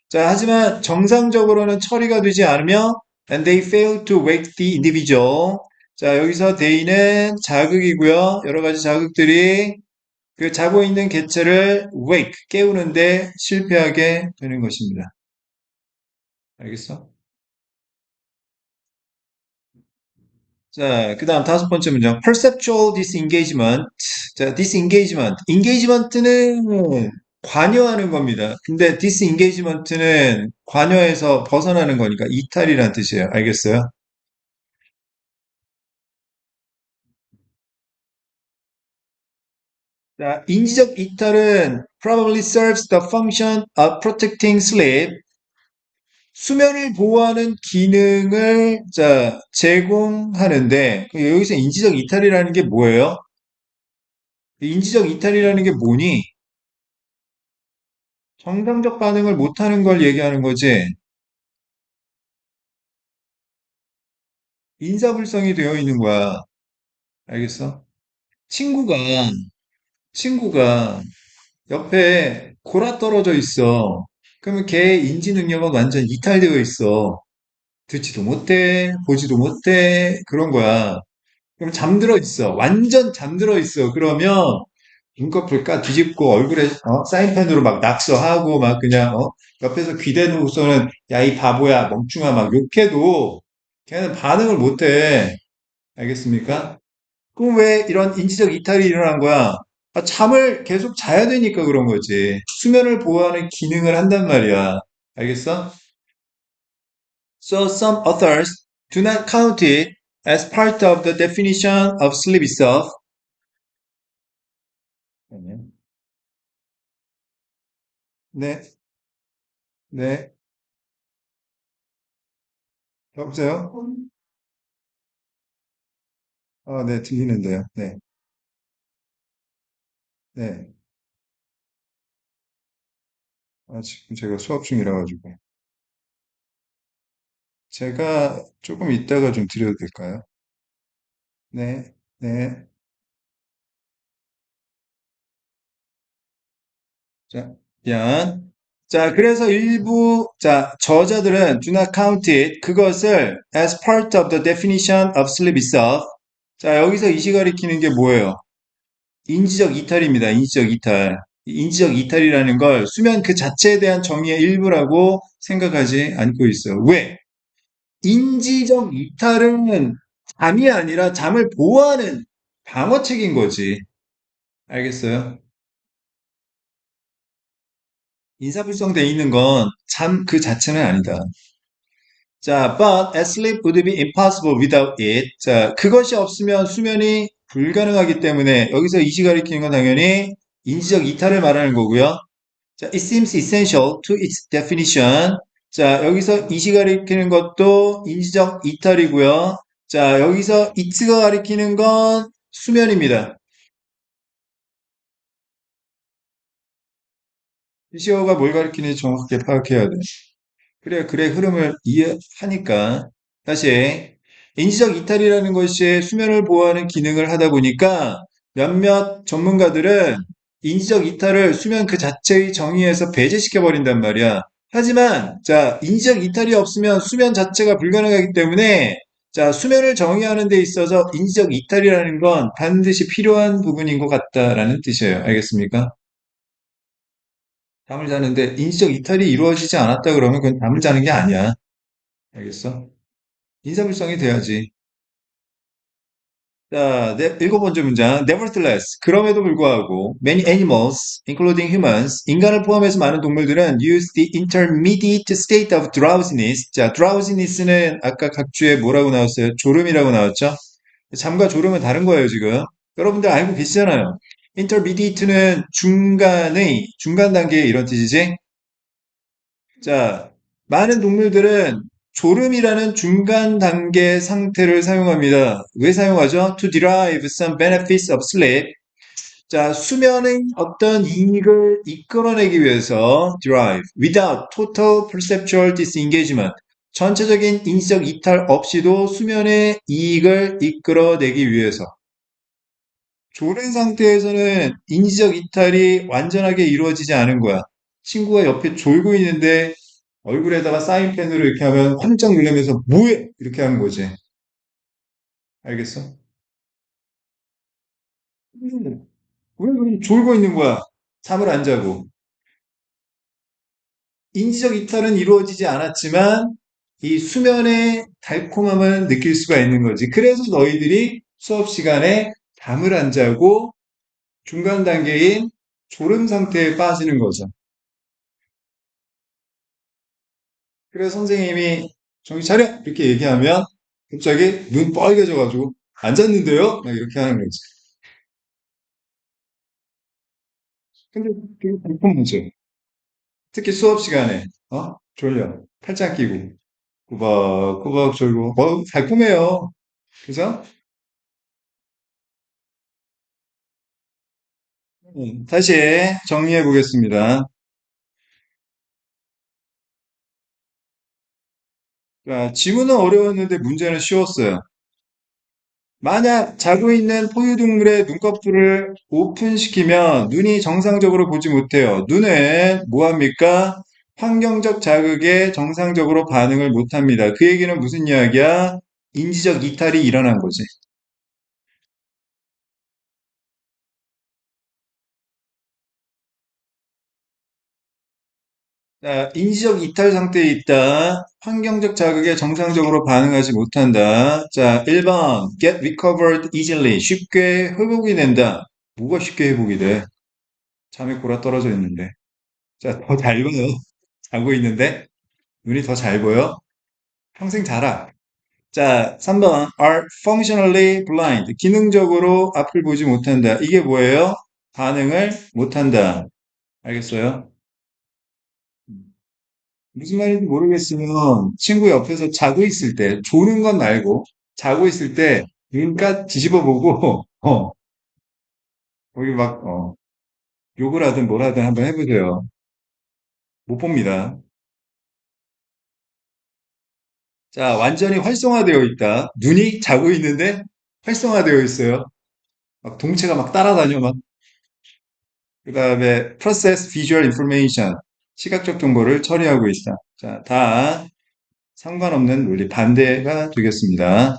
자, 하지만 정상적으로는 처리가 되지 않으며, and they fail to wake the individual. 자, 여기서 they는 자극이고요. 여러 가지 자극들이 그 자고 있는 개체를 wake, 깨우는데 실패하게 되는 것입니다. 알겠어? 자, 그 다음 다섯 번째 문장. perceptual disengagement. 자, disengagement. engagement는 관여하는 겁니다. 근데 disengagement는 관여에서 벗어나는 거니까 이탈이라는 뜻이에요. 알겠어요? 자, 인지적 이탈은 probably serves the function of protecting sleep. 수면을 보호하는 기능을 제공하는데 여기서 인지적 이탈이라는 게 뭐예요? 인지적 이탈이라는 게 뭐니? 정상적 반응을 못하는 걸 얘기하는 거지. 인사불성이 되어 있는 거야. 알겠어? 친구가, 친구가 옆에 골아 떨어져 있어. 그러면 걔 인지 능력은 완전 이탈되어 있어. 듣지도 못해, 보지도 못해, 그런 거야. 그럼 잠들어 있어. 완전 잠들어 있어. 그러면 눈꺼풀 까 뒤집고 얼굴에 사인펜으로 막 낙서하고 막 그냥 옆에서 귀대놓고서는 야 이 바보야 멍충아 막 욕해도 걔는 반응을 못해. 알겠습니까? 그럼 왜 이런 인지적 이탈이 일어난 거야? 잠을 계속 자야 되니까 그런 거지. 수면을 보호하는 기능을 한단 말이야. 알겠어? So some authors do not count it as part of the definition of sleep itself. 네, 네. 여보세요? 네, 들리는데요. 네, 네. 지금 제가 수업 중이라 가지고. 제가 조금 이따가 좀 드려도 될까요? 네, 네. 자, 미안. 자, 그래서 일부, 저자들은 do not count it, 그것을 as part of the definition of sleep itself. 자, 여기서 이시 가리키는 게 뭐예요? 인지적 이탈입니다. 인지적 이탈. 인지적 이탈이라는 걸 수면 그 자체에 대한 정의의 일부라고 생각하지 않고 있어요. 왜? 인지적 이탈은 잠이 아니라 잠을 보호하는 방어책인 거지. 알겠어요? 인사불성돼 있는 건 잠 그 자체는 아니다. 자, but sleep would be impossible without it. 자, 그것이 없으면 수면이 불가능하기 때문에 여기서 이시 가리키는 건 당연히 인지적 이탈을 말하는 거고요. 자, it seems essential to its definition. 자, 여기서 이시 가리키는 것도 인지적 이탈이고요. 자, 여기서 it가 가리키는 건 수면입니다. 시어가 뭘 가리키는지 정확하게 파악해야 돼. 그래야 글의 흐름을 이해하니까. 다시, 인지적 이탈이라는 것이 수면을 보호하는 기능을 하다 보니까 몇몇 전문가들은 인지적 이탈을 수면 그 자체의 정의에서 배제시켜 버린단 말이야. 하지만, 인지적 이탈이 없으면 수면 자체가 불가능하기 때문에, 수면을 정의하는 데 있어서 인지적 이탈이라는 건 반드시 필요한 부분인 것 같다라는 뜻이에요. 알겠습니까? 잠을 자는데 인지적 이탈이 이루어지지 않았다 그러면 그건 잠을 자는 게 아니야. 알겠어? 인사불성이 돼야지. 자, 일곱 번째 문장. Nevertheless, 그럼에도 불구하고, many animals, including humans, 인간을 포함해서 많은 동물들은 use the intermediate state of drowsiness. 자, drowsiness는 아까 각주에 뭐라고 나왔어요? 졸음이라고 나왔죠? 잠과 졸음은 다른 거예요, 지금. 여러분들 알고 계시잖아요. intermediate는 중간 단계 이런 뜻이지? 자, 많은 동물들은 졸음이라는 중간 단계 상태를 사용합니다. 왜 사용하죠? To derive some benefits of sleep. 자, 수면의 어떤 이익을 이끌어내기 위해서 derive without total perceptual disengagement. 전체적인 인지적 이탈 없이도 수면의 이익을 이끌어내기 위해서. 졸은 상태에서는 인지적 이탈이 완전하게 이루어지지 않은 거야. 친구가 옆에 졸고 있는데 얼굴에다가 사인펜으로 이렇게 하면 깜짝 놀라면서 뭐해? 이렇게 하는 거지. 알겠어? 왜 그럼 졸고 있는 거야? 잠을 안 자고. 인지적 이탈은 이루어지지 않았지만 이 수면의 달콤함을 느낄 수가 있는 거지. 그래서 너희들이 수업 시간에 잠을 안 자고 중간 단계인 졸음 상태에 빠지는 거죠. 그래서 선생님이 정신 차려! 이렇게 얘기하면 갑자기 눈 빨개져가지고 안 잤는데요? 막 이렇게 하는 거지. 근데 되게 불편하죠. 특히 수업 시간에, 졸려. 팔짱 끼고, 꾸벅꾸벅 졸고, 달콤해요. 그죠? 다시 정리해 보겠습니다. 자, 지문은 어려웠는데 문제는 쉬웠어요. 만약 자고 있는 포유동물의 눈꺼풀을 오픈시키면 눈이 정상적으로 보지 못해요. 눈은 뭐합니까? 환경적 자극에 정상적으로 반응을 못합니다. 그 얘기는 무슨 이야기야? 인지적 이탈이 일어난 거지. 자, 인지적 이탈 상태에 있다. 환경적 자극에 정상적으로 반응하지 못한다. 자, 1번. Get recovered easily. 쉽게 회복이 된다. 뭐가 쉽게 회복이 돼? 잠에 골아 떨어져 있는데. 자, 더 잘 봐요. 자고 있는데. 눈이 더 잘 보여. 평생 자라. 자, 3번. Are functionally blind. 기능적으로 앞을 보지 못한다. 이게 뭐예요? 반응을 못한다. 알겠어요? 무슨 말인지 모르겠으면 친구 옆에서 자고 있을 때, 조는 건 말고, 자고 있을 때, 눈깔 뒤집어 보고, 거기 막, 욕을 하든 뭘 하든 한번 해보세요. 못 봅니다. 자, 완전히 활성화되어 있다. 눈이 자고 있는데 활성화되어 있어요. 막 동체가 막 따라다녀, 막. 그 다음에 process visual information. 시각적 정보를 처리하고 있다. 자, 다 상관없는 논리 반대가 되겠습니다.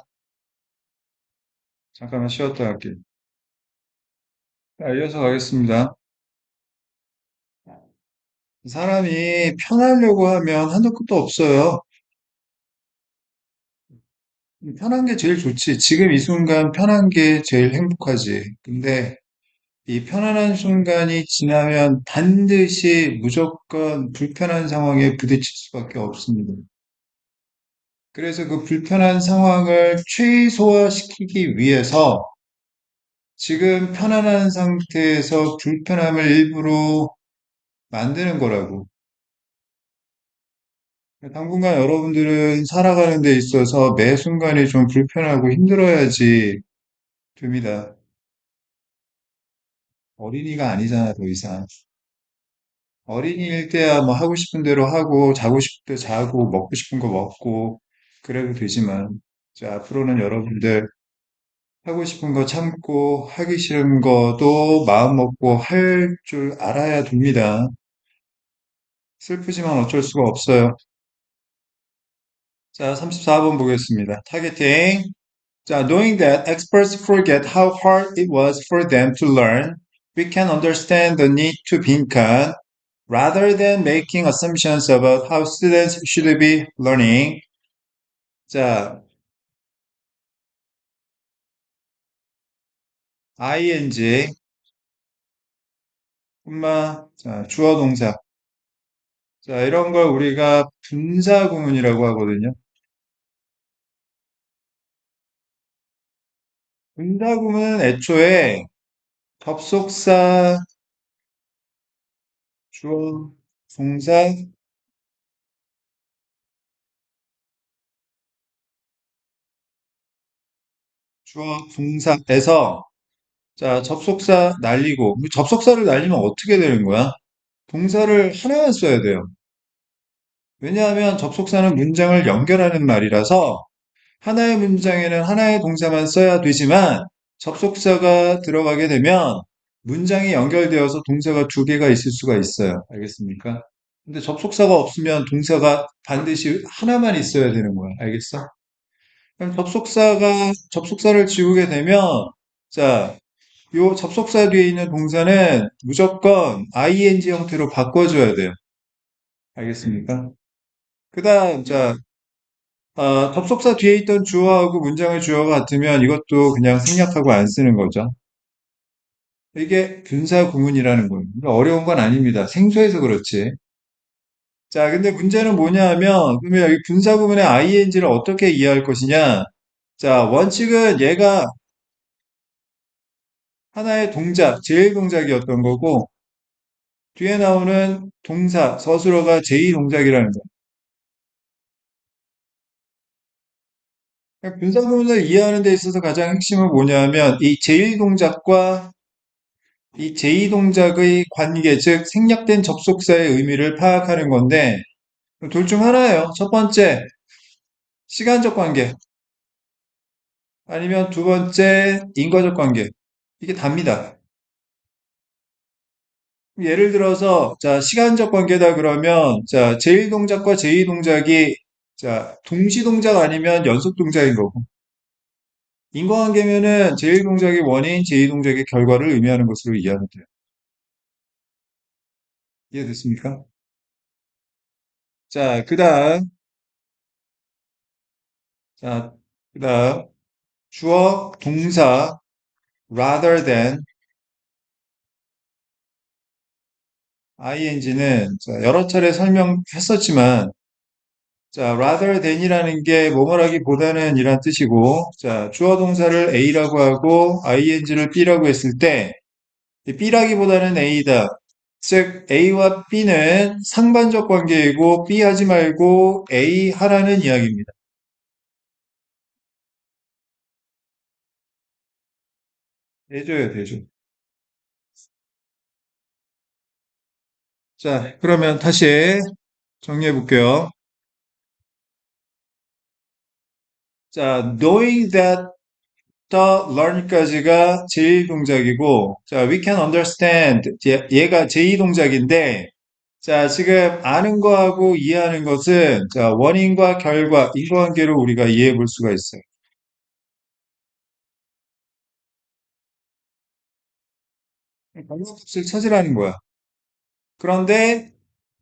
잠깐만 쉬었다 할게요. 자, 이어서 가겠습니다. 사람이 편하려고 하면 한도 끝도 없어요. 편한 게 제일 좋지. 지금 이 순간 편한 게 제일 행복하지. 근데 이 편안한 순간이 지나면 반드시 무조건 불편한 상황에 부딪힐 수밖에 없습니다. 그래서 그 불편한 상황을 최소화시키기 위해서 지금 편안한 상태에서 불편함을 일부러 만드는 거라고. 당분간 여러분들은 살아가는 데 있어서 매 순간이 좀 불편하고 힘들어야지 됩니다. 어린이가 아니잖아, 더 이상. 어린이일 때야 뭐 하고 싶은 대로 하고, 자고 싶을 때 자고, 먹고 싶은 거 먹고, 그래도 되지만, 자, 앞으로는 여러분들 하고 싶은 거 참고, 하기 싫은 거도 마음 먹고 할 줄 알아야 됩니다. 슬프지만 어쩔 수가 없어요. 자, 34번 보겠습니다. 타겟팅. 자, knowing that experts forget how hard it was for them to learn, we can understand the need to 빈칸. Rather than making assumptions about how students should be learning. 자, ing, 자, 주어 동사. 자, 이런 걸 우리가 분사 구문이라고 하거든요. 분사 구문은 애초에 접속사, 주어, 동사, 주어, 동사에서 자, 접속사 날리고 접속사를 날리면 어떻게 되는 거야? 동사를 하나만 써야 돼요. 왜냐하면 접속사는 문장을 연결하는 말이라서 하나의 문장에는 하나의 동사만 써야 되지만 접속사가 들어가게 되면 문장이 연결되어서 동사가 두 개가 있을 수가 있어요. 알겠습니까? 근데 접속사가 없으면 동사가 반드시 하나만 있어야 되는 거야. 알겠어? 그럼 접속사를 지우게 되면 자, 요 접속사 뒤에 있는 동사는 무조건 ing 형태로 바꿔줘야 돼요. 알겠습니까? 그 다음, 자, 접속사 뒤에 있던 주어하고 문장의 주어가 같으면 이것도 그냥 생략하고 안 쓰는 거죠. 이게 분사 구문이라는 거예요. 어려운 건 아닙니다. 생소해서 그렇지. 자, 근데 문제는 뭐냐 하면, 그러면 여기 분사 구문의 ing를 어떻게 이해할 것이냐? 자, 원칙은 얘가 하나의 동작, 제일 동작이었던 거고, 뒤에 나오는 동사, 서술어가 제2 동작이라는 거. 분사구문을 이해하는 데 있어서 가장 핵심은 뭐냐면 이 제1 동작과 이 제2 동작의 관계, 즉 생략된 접속사의 의미를 파악하는 건데 둘 중 하나예요. 첫 번째, 시간적 관계. 아니면 두 번째, 인과적 관계. 이게 답니다. 예를 들어서, 자, 시간적 관계다 그러면, 자, 제1 동작과 제2 동작이, 자, 동시 동작 아니면 연속 동작인 거고. 인과관계면은 제1 동작의 원인, 제2 동작의 결과를 의미하는 것으로 이해하면 돼요. 이해됐습니까? 자, 자, 그 다음, 주어, 동사, rather than, ing는, 자, 여러 차례 설명했었지만, 자, rather than이라는 게 뭐뭐라기보다는 이란 뜻이고, 자, 주어 동사를 A라고 하고 ing를 B라고 했을 때, 이 B라기보다는 A다. 즉, A와 B는 상반적 관계이고, B 하지 말고 A 하라는 이야기입니다. 해줘야 되죠. 자, 그러면 다시 정리해 볼게요. 자, knowing that the learn까지가 제1 동작이고, 자, we can understand. 얘가 제2 동작인데, 자, 지금 아는 거하고 이해하는 것은, 자, 원인과 결과, 인과관계로 우리가 이해해 볼 수가 있어요. 결과값을 찾으라는 거야. 그런데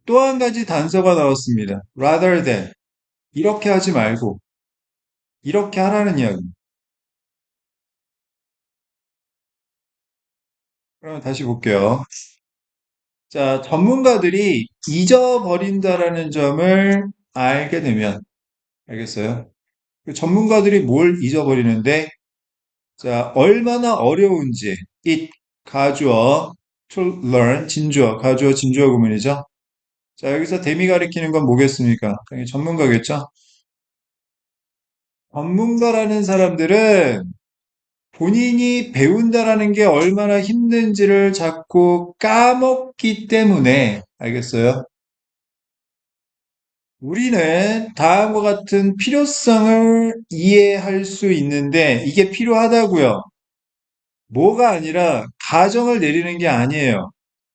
또 한 가지 단서가 나왔습니다. rather than. 이렇게 하지 말고, 이렇게 하라는 이야기. 그러면 다시 볼게요. 자, 전문가들이 잊어버린다라는 점을 알게 되면, 알겠어요? 그 전문가들이 뭘 잊어버리는데, 자, 얼마나 어려운지, it, 가주어, to learn, 진주어, 가주어, 진주어 구문이죠. 자, 여기서 대미 가리키는 건 뭐겠습니까? 당연히 전문가겠죠? 전문가라는 사람들은 본인이 배운다라는 게 얼마나 힘든지를 자꾸 까먹기 때문에, 알겠어요? 우리는 다음과 같은 필요성을 이해할 수 있는데 이게 필요하다고요. 뭐가 아니라 가정을 내리는 게 아니에요.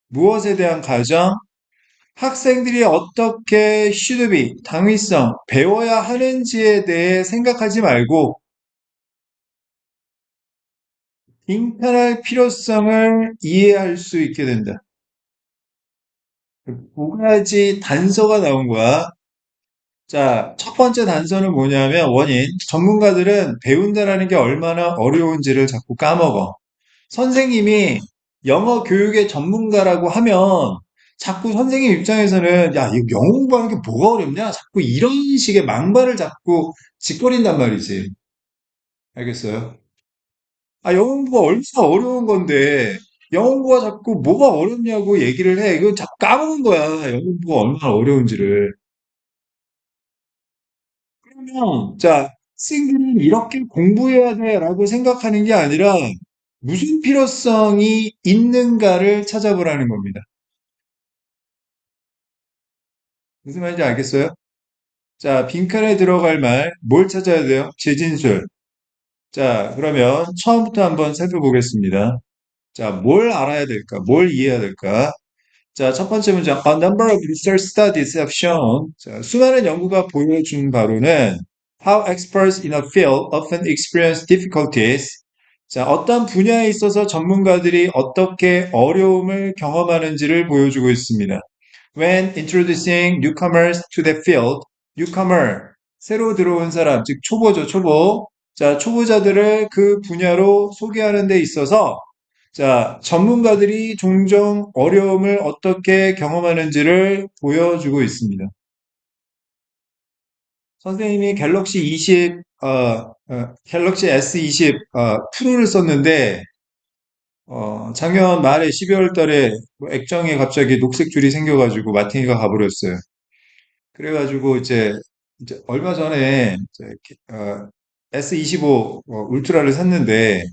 무엇에 대한 가정? 학생들이 어떻게 should be, 당위성, 배워야 하는지에 대해 생각하지 말고 빈칸할 필요성을 이해할 수 있게 된다. 두 가지 단서가 나온 거야. 자, 첫 번째 단서는 뭐냐면 원인. 전문가들은 배운다라는 게 얼마나 어려운지를 자꾸 까먹어. 선생님이 영어 교육의 전문가라고 하면 자꾸 선생님 입장에서는 야, 이거 영어 공부하는 게 뭐가 어렵냐? 자꾸 이런 식의 망발을 자꾸 짓거린단 말이지. 알겠어요? 아, 영어 공부가 얼마나 어려운 건데 영어 공부가 자꾸 뭐가 어렵냐고 얘기를 해. 이거 자꾸 까먹은 거야. 영어 공부가 얼마나 어려운지를. 그러면 자, 학생들은 이렇게 공부해야 돼라고 생각하는 게 아니라 무슨 필요성이 있는가를 찾아보라는 겁니다. 무슨 말인지 알겠어요? 자, 빈칸에 들어갈 말, 뭘 찾아야 돼요? 재진술. 자, 그러면 처음부터 한번 살펴보겠습니다. 자, 뭘 알아야 될까? 뭘 이해해야 될까? 자, 첫 번째 문장. A number of research studies have shown. 자, 수많은 연구가 보여준 바로는 how experts in a field often experience difficulties. 자, 어떤 분야에 있어서 전문가들이 어떻게 어려움을 경험하는지를 보여주고 있습니다. When introducing newcomers to the field, newcomer, 새로 들어온 사람, 즉 초보죠, 초보. 자, 초보자들을 그 분야로 소개하는 데 있어서 자, 전문가들이 종종 어려움을 어떻게 경험하는지를 보여주고 있습니다. 선생님이 갤럭시 20, 갤럭시 S20 프로를 썼는데 작년 말에 12월 달에 뭐 액정에 갑자기 녹색 줄이 생겨가지고 마탱이가 가버렸어요. 그래가지고 이제 얼마 전에 S25 울트라를 샀는데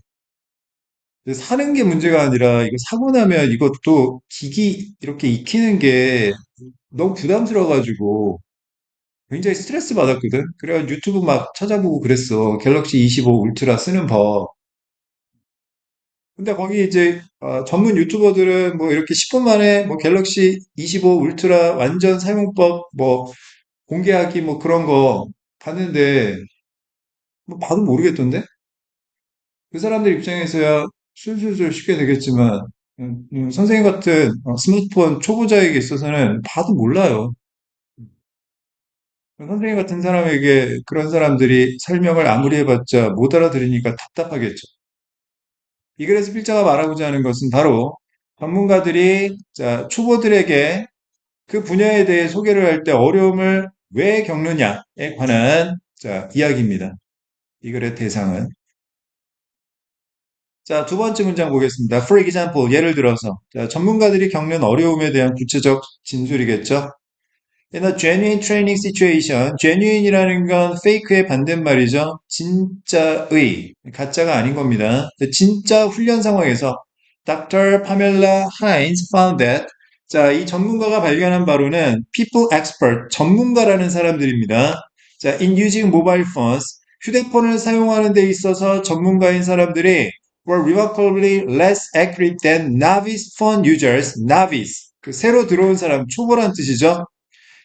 사는 게 문제가 아니라 이거 사고 나면 이것도 기기 이렇게 익히는 게 너무 부담스러워가지고 굉장히 스트레스 받았거든. 그래가지고 유튜브 막 찾아보고 그랬어. 갤럭시 25 울트라 쓰는 법. 근데 거기 이제 전문 유튜버들은 뭐 이렇게 10분 만에 뭐 갤럭시 25 울트라 완전 사용법 뭐 공개하기 뭐 그런 거 봤는데 뭐 봐도 모르겠던데? 그 사람들 입장에서야 술술술 쉽게 되겠지만 선생님 같은 스마트폰 초보자에게 있어서는 봐도 몰라요. 선생님 같은 사람에게 그런 사람들이 설명을 아무리 해봤자 못 알아들으니까 답답하겠죠. 이 글에서 필자가 말하고자 하는 것은 바로 전문가들이 초보들에게 그 분야에 대해 소개를 할 때 어려움을 왜 겪느냐에 관한 이야기입니다. 이 글의 대상은. 자, 두 번째 문장 보겠습니다. For example, 예를 들어서 전문가들이 겪는 어려움에 대한 구체적 진술이겠죠. In a genuine training situation, genuine이라는 건 fake의 반대말이죠. 진짜의, 가짜가 아닌 겁니다. 진짜 훈련 상황에서 Dr. Pamela Hines found that 자, 이 전문가가 발견한 바로는 people expert, 전문가라는 사람들입니다. 자, in using mobile phones, 휴대폰을 사용하는 데 있어서 전문가인 사람들이 were remarkably less accurate than novice phone users. novice, 그 새로 들어온 사람, 초보란 뜻이죠.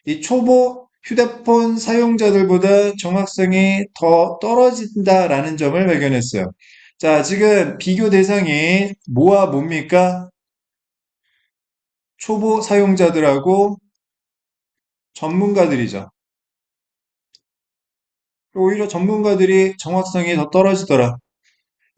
이 초보 휴대폰 사용자들보다 정확성이 더 떨어진다라는 점을 발견했어요. 자, 지금 비교 대상이 뭐와 뭡니까? 초보 사용자들하고 전문가들이죠. 오히려 전문가들이 정확성이 더 떨어지더라.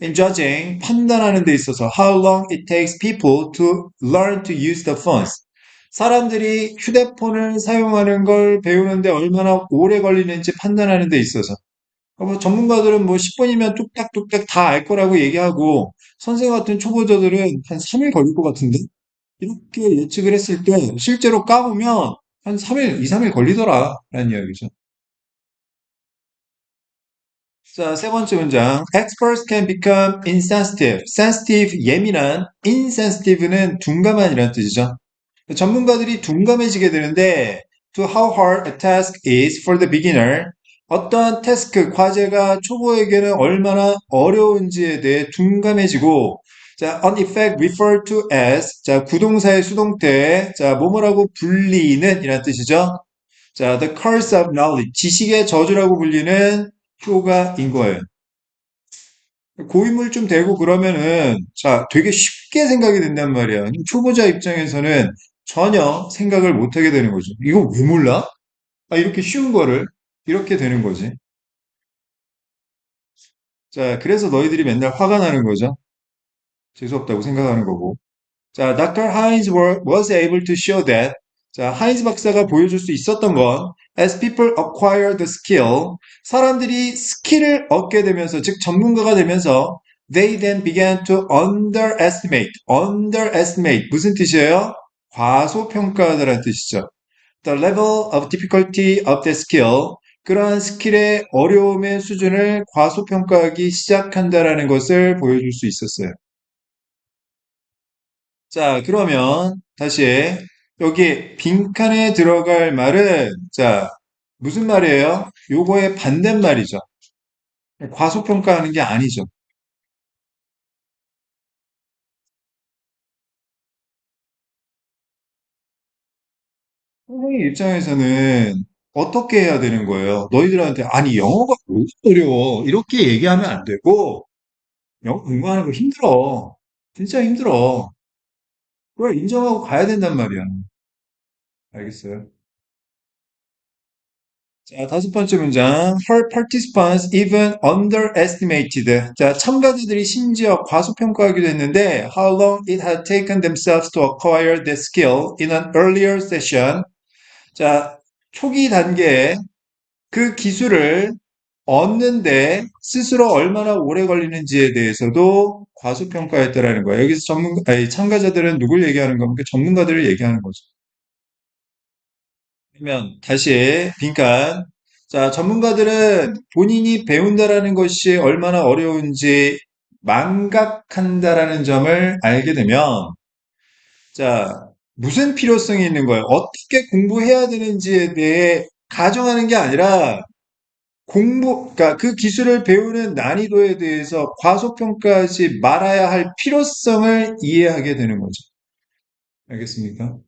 In judging, 판단하는 데 있어서 how long it takes people to learn to use the phones. 사람들이 휴대폰을 사용하는 걸 배우는데 얼마나 오래 걸리는지 판단하는 데 있어서 뭐 전문가들은 뭐 10분이면 뚝딱뚝딱 다 알 거라고 얘기하고 선생 같은 초보자들은 한 3일 걸릴 것 같은데 이렇게 예측을 했을 때 실제로 까보면 한 3일, 2, 3일 걸리더라 라는 이야기죠. 자, 세 번째 문장. Experts can become insensitive. sensitive, 예민한. insensitive는 둔감한이라는 뜻이죠. 전문가들이 둔감해지게 되는데 to how hard a task is for the beginner. 어떠한 태스크, 과제가 초보에게는 얼마나 어려운지에 대해 둔감해지고 자, an effect referred to as 자, 구동사의 수동태 자, 뭐뭐라고 불리는 이라는 뜻이죠. 자, the curse of knowledge. 지식의 저주라고 불리는 효과인 거예요. 고인물 좀 되고 그러면은 되게 쉽게 생각이 된단 말이야. 초보자 입장에서는 전혀 생각을 못 하게 되는 거죠. 이거 왜 몰라? 이렇게 쉬운 거를 이렇게 되는 거지. 자, 그래서 너희들이 맨날 화가 나는 거죠. 재수없다고 생각하는 거고. 자, Dr. Hines was able to show that 자, 하인즈 박사가 보여줄 수 있었던 건 as people acquire the skill 사람들이 스킬을 얻게 되면서 즉 전문가가 되면서 they then began to underestimate 무슨 뜻이에요? 과소평가하다라는 뜻이죠. The level of difficulty of the skill 그러한 스킬의 어려움의 수준을 과소평가하기 시작한다라는 것을 보여줄 수 있었어요. 자, 그러면 다시 여기 빈칸에 들어갈 말은 무슨 말이에요? 요거의 반대말이죠. 과소평가하는 게 아니죠. 선생님 입장에서는 어떻게 해야 되는 거예요? 너희들한테 아니 영어가 왜 이렇게 어려워? 이렇게 얘기하면 안 되고 영어 공부하는 거 힘들어. 진짜 힘들어. 그걸 인정하고 가야 된단 말이야. 알겠어요? 자, 다섯 번째 문장. Her participants even underestimated. 자, 참가자들이 심지어 과소평가하기도 했는데, how long it had taken themselves to acquire the skill in an earlier session. 자, 초기 단계에 그 기술을 얻는데 스스로 얼마나 오래 걸리는지에 대해서도 과소평가했다라는 거예요. 여기서 아니, 참가자들은 누굴 얘기하는 겁니까? 전문가들을 얘기하는 거죠. 그러면 다시 빈칸. 자, 전문가들은 본인이 배운다라는 것이 얼마나 어려운지 망각한다라는 점을 알게 되면, 자, 무슨 필요성이 있는 거예요? 어떻게 공부해야 되는지에 대해 가정하는 게 아니라 그러니까 그 기술을 배우는 난이도에 대해서 과소평가하지 말아야 할 필요성을 이해하게 되는 거죠. 알겠습니까?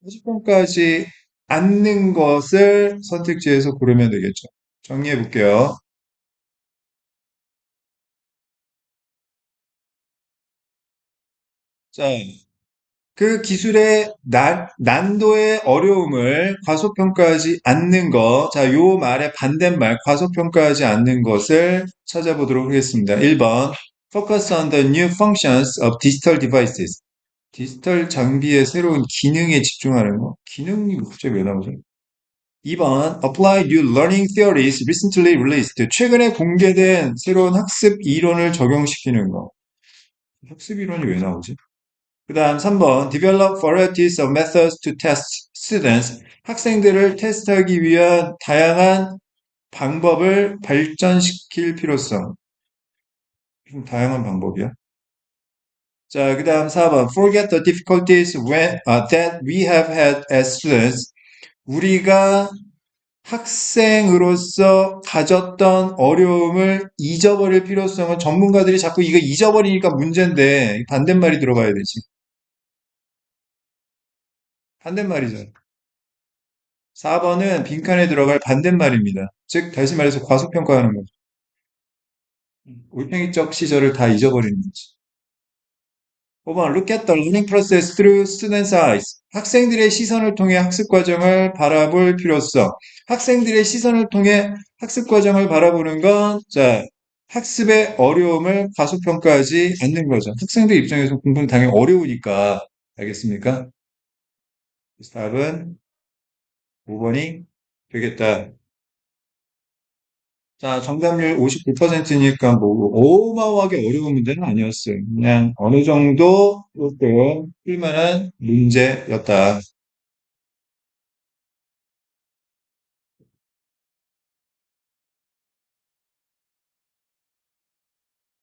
과소평가하지 않는 것을 선택지에서 고르면 되겠죠. 정리해 볼게요. 자, 그 기술의 난도의 어려움을 과소평가하지 않는 것. 자, 요 말의 반대말, 과소평가하지 않는 것을 찾아보도록 하겠습니다. 1번. Focus on the new functions of digital devices. 디지털 장비의 새로운 기능에 집중하는 거. 기능이 갑자기 왜 나오죠? 2번. Apply new learning theories recently released. 최근에 공개된 새로운 학습 이론을 적용시키는 거. 학습 이론이 왜 나오지? 그 다음 3번. Develop varieties of methods to test students. 학생들을 테스트하기 위한 다양한 방법을 발전시킬 필요성. 좀 다양한 방법이야. 자, 그 다음 4번. Forget the difficulties that we have had as students. 우리가 학생으로서 가졌던 어려움을 잊어버릴 필요성은 전문가들이 자꾸 이거 잊어버리니까 문제인데 반대말이 들어가야 되지. 반대말이죠. 4번은 빈칸에 들어갈 반대말입니다. 즉, 다시 말해서 과소평가하는 거죠. 올팽이적 시절을 다 잊어버리는 거지. 5번, look at the learning process through students' eyes. 학생들의 시선을 통해 학습 과정을 바라볼 필요성. 학생들의 시선을 통해 학습 과정을 바라보는 건, 자, 학습의 어려움을 과소평가하지 않는 거죠. 학생들 입장에서 공부는 당연히 어려우니까. 알겠습니까? 그래서 답은 5번이 되겠다. 자, 정답률 59%니까 뭐 어마어마하게 어려운 문제는 아니었어요. 그냥 어느 정도 조금 풀만한 문제였다.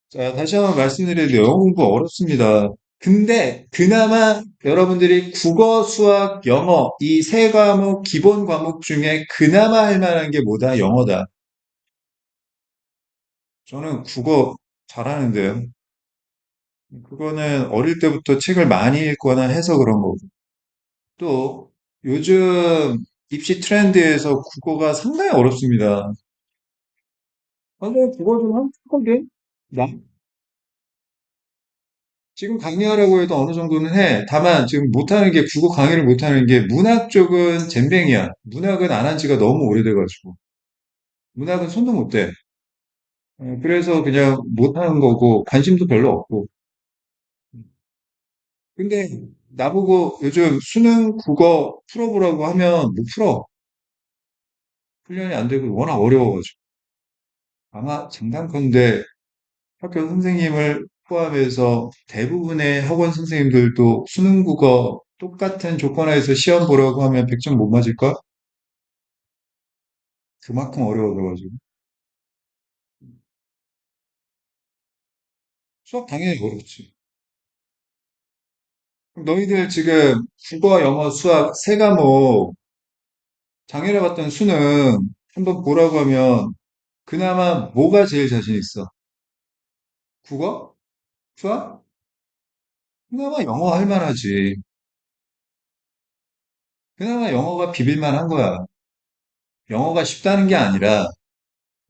자, 다시 한번 말씀드려도 영어 공부 어렵습니다. 근데 그나마 여러분들이 국어, 수학, 영어 이 세 과목 기본 과목 중에 그나마 할 만한 게 뭐다? 영어다. 저는 국어 잘하는데요. 그거는 어릴 때부터 책을 많이 읽거나 해서 그런 거고. 또 요즘 입시 트렌드에서 국어가 상당히 어렵습니다. 근데 국어 좀 한국어게 나 지금 강의하라고 해도 어느 정도는 해. 다만 지금 못하는 게 국어 강의를 못하는 게 문학 쪽은 젬병이야. 문학은 안 한 지가 너무 오래돼가지고 문학은 손도 못 대. 그래서 그냥 못하는 거고 관심도 별로 없고. 근데 나보고 요즘 수능 국어 풀어보라고 하면 못 풀어. 훈련이 안 되고 워낙 어려워가지고. 아마 장담컨대 학교 선생님을 포함해서 대부분의 학원 선생님들도 수능 국어 똑같은 조건하에서 시험 보라고 하면 100점 못 맞을까? 그만큼 어려워져가지고. 수학 당연히 어렵지. 그럼 너희들 지금 국어, 영어, 수학 세 과목 장애를 봤던 수능 한번 보라고 하면 그나마 뭐가 제일 자신 있어? 국어? 수학? 그나마 영어 할 만하지. 그나마 영어가 비빌만 한 거야. 영어가 쉽다는 게 아니라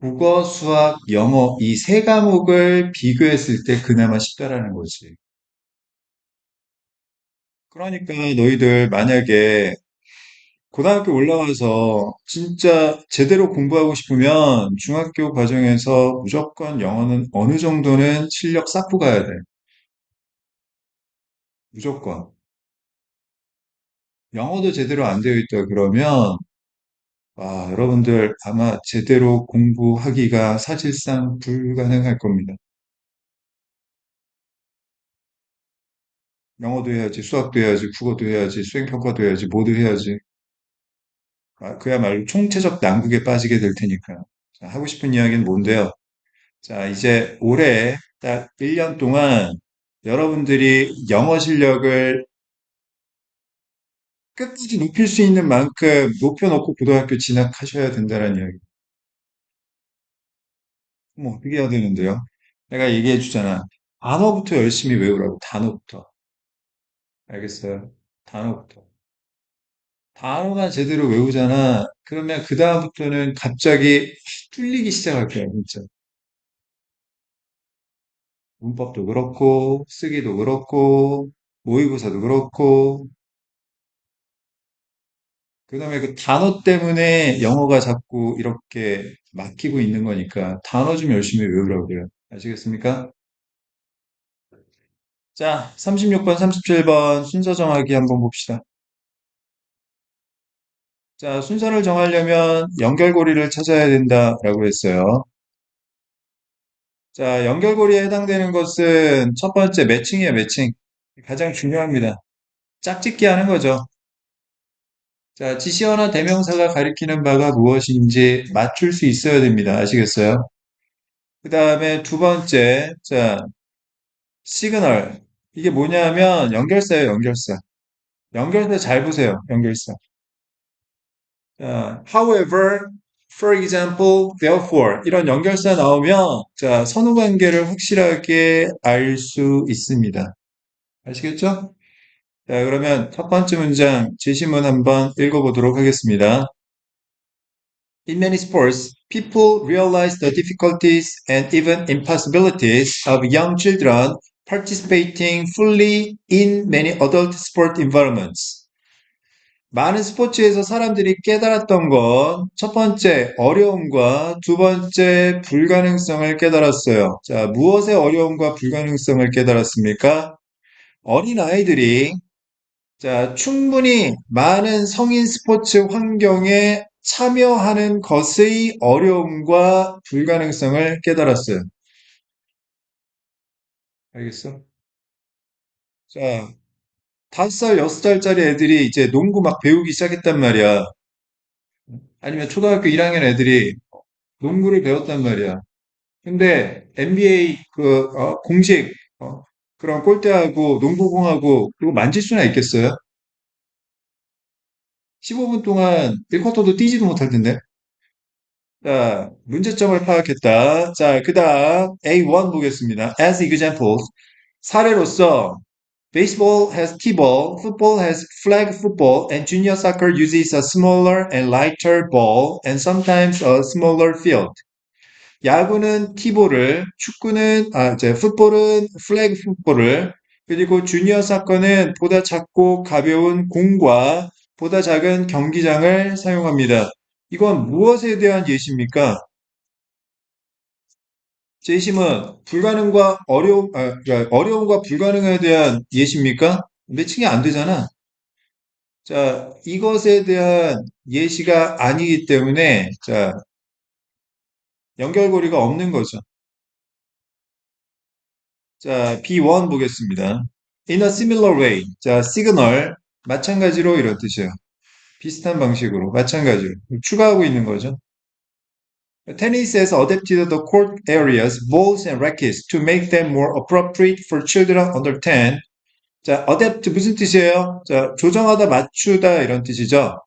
국어, 수학, 영어 이 세 과목을 비교했을 때 그나마 쉽다라는 거지. 그러니까 너희들 만약에 고등학교 올라가서 진짜 제대로 공부하고 싶으면 중학교 과정에서 무조건 영어는 어느 정도는 실력 쌓고 가야 돼. 무조건. 영어도 제대로 안 되어 있다 그러면 여러분들 아마 제대로 공부하기가 사실상 불가능할 겁니다. 영어도 해야지, 수학도 해야지, 국어도 해야지, 수행평가도 해야지, 모두 해야지. 그야말로 총체적 난국에 빠지게 될 테니까요. 자, 하고 싶은 이야기는 뭔데요? 자, 이제 올해 딱 1년 동안 여러분들이 영어 실력을 끝까지 높일 수 있는 만큼 높여놓고 고등학교 진학하셔야 된다는 이야기. 뭐 어떻게 해야 되는데요? 내가 얘기해 주잖아. 단어부터 열심히 외우라고, 단어부터. 알겠어요? 단어부터. 단어만 제대로 외우잖아. 그러면 그다음부터는 갑자기 뚫리기 시작할 거야, 진짜. 문법도 그렇고, 쓰기도 그렇고, 모의고사도 그렇고, 그다음에 그 단어 때문에 영어가 자꾸 이렇게 막히고 있는 거니까 단어 좀 열심히 외우라고 그래요. 아시겠습니까? 자, 36번, 37번 순서 정하기 한번 봅시다. 자, 순서를 정하려면 연결고리를 찾아야 된다라고 했어요. 자, 연결고리에 해당되는 것은 첫 번째 매칭이에요, 매칭. 가장 중요합니다. 짝짓기 하는 거죠. 자, 지시어나 대명사가 가리키는 바가 무엇인지 맞출 수 있어야 됩니다. 아시겠어요? 그 다음에 두 번째, 자, 시그널. 이게 뭐냐면 연결사예요, 연결사. 연결사 잘 보세요, 연결사. 자, however, for example, therefore 이런 연결사 나오면 자, 선후 관계를 확실하게 알 수 있습니다. 아시겠죠? 자, 그러면 첫 번째 문장 제시문 한번 읽어보도록 하겠습니다. In many sports, people realize the difficulties and even impossibilities of young children participating fully in many adult sport environments. 많은 스포츠에서 사람들이 깨달았던 건 첫 번째 어려움과 두 번째 불가능성을 깨달았어요. 자, 무엇의 어려움과 불가능성을 깨달았습니까? 어린 아이들이 자, 충분히 많은 성인 스포츠 환경에 참여하는 것의 어려움과 불가능성을 깨달았어요. 알겠어? 자, 5살, 6살짜리 애들이 이제 농구 막 배우기 시작했단 말이야. 아니면 초등학교 1학년 애들이 농구를 배웠단 말이야. 근데 NBA 공식 그런 골대하고 농구공하고 그거 만질 수나 있겠어요? 15분 동안 1쿼터도 뛰지도 못할 텐데. 자, 문제점을 파악했다. 자, 그 다음 A1 보겠습니다. As examples, 사례로서 Baseball has T-ball, football has flag football, and junior soccer uses a smaller and lighter ball and sometimes a smaller field. 야구는 티볼을, 풋볼은 플래그 풋볼을, 그리고 주니어 사커는 보다 작고 가벼운 공과 보다 작은 경기장을 사용합니다. 이건 무엇에 대한 예시입니까? 제시문 불가능과 그러니까 어려움과 불가능에 대한 예시입니까? 매칭이 안 되잖아. 자, 이것에 대한 예시가 아니기 때문에 자, 연결고리가 없는 거죠. 자, B1 보겠습니다. In a similar way. 자, signal 마찬가지로 이런 뜻이에요. 비슷한 방식으로 마찬가지로 추가하고 있는 거죠. Tennis has adapted the court areas, balls and rackets to make them more appropriate for children under 10. 자, adapt 무슨 뜻이에요? 자, 조정하다, 맞추다 이런 뜻이죠.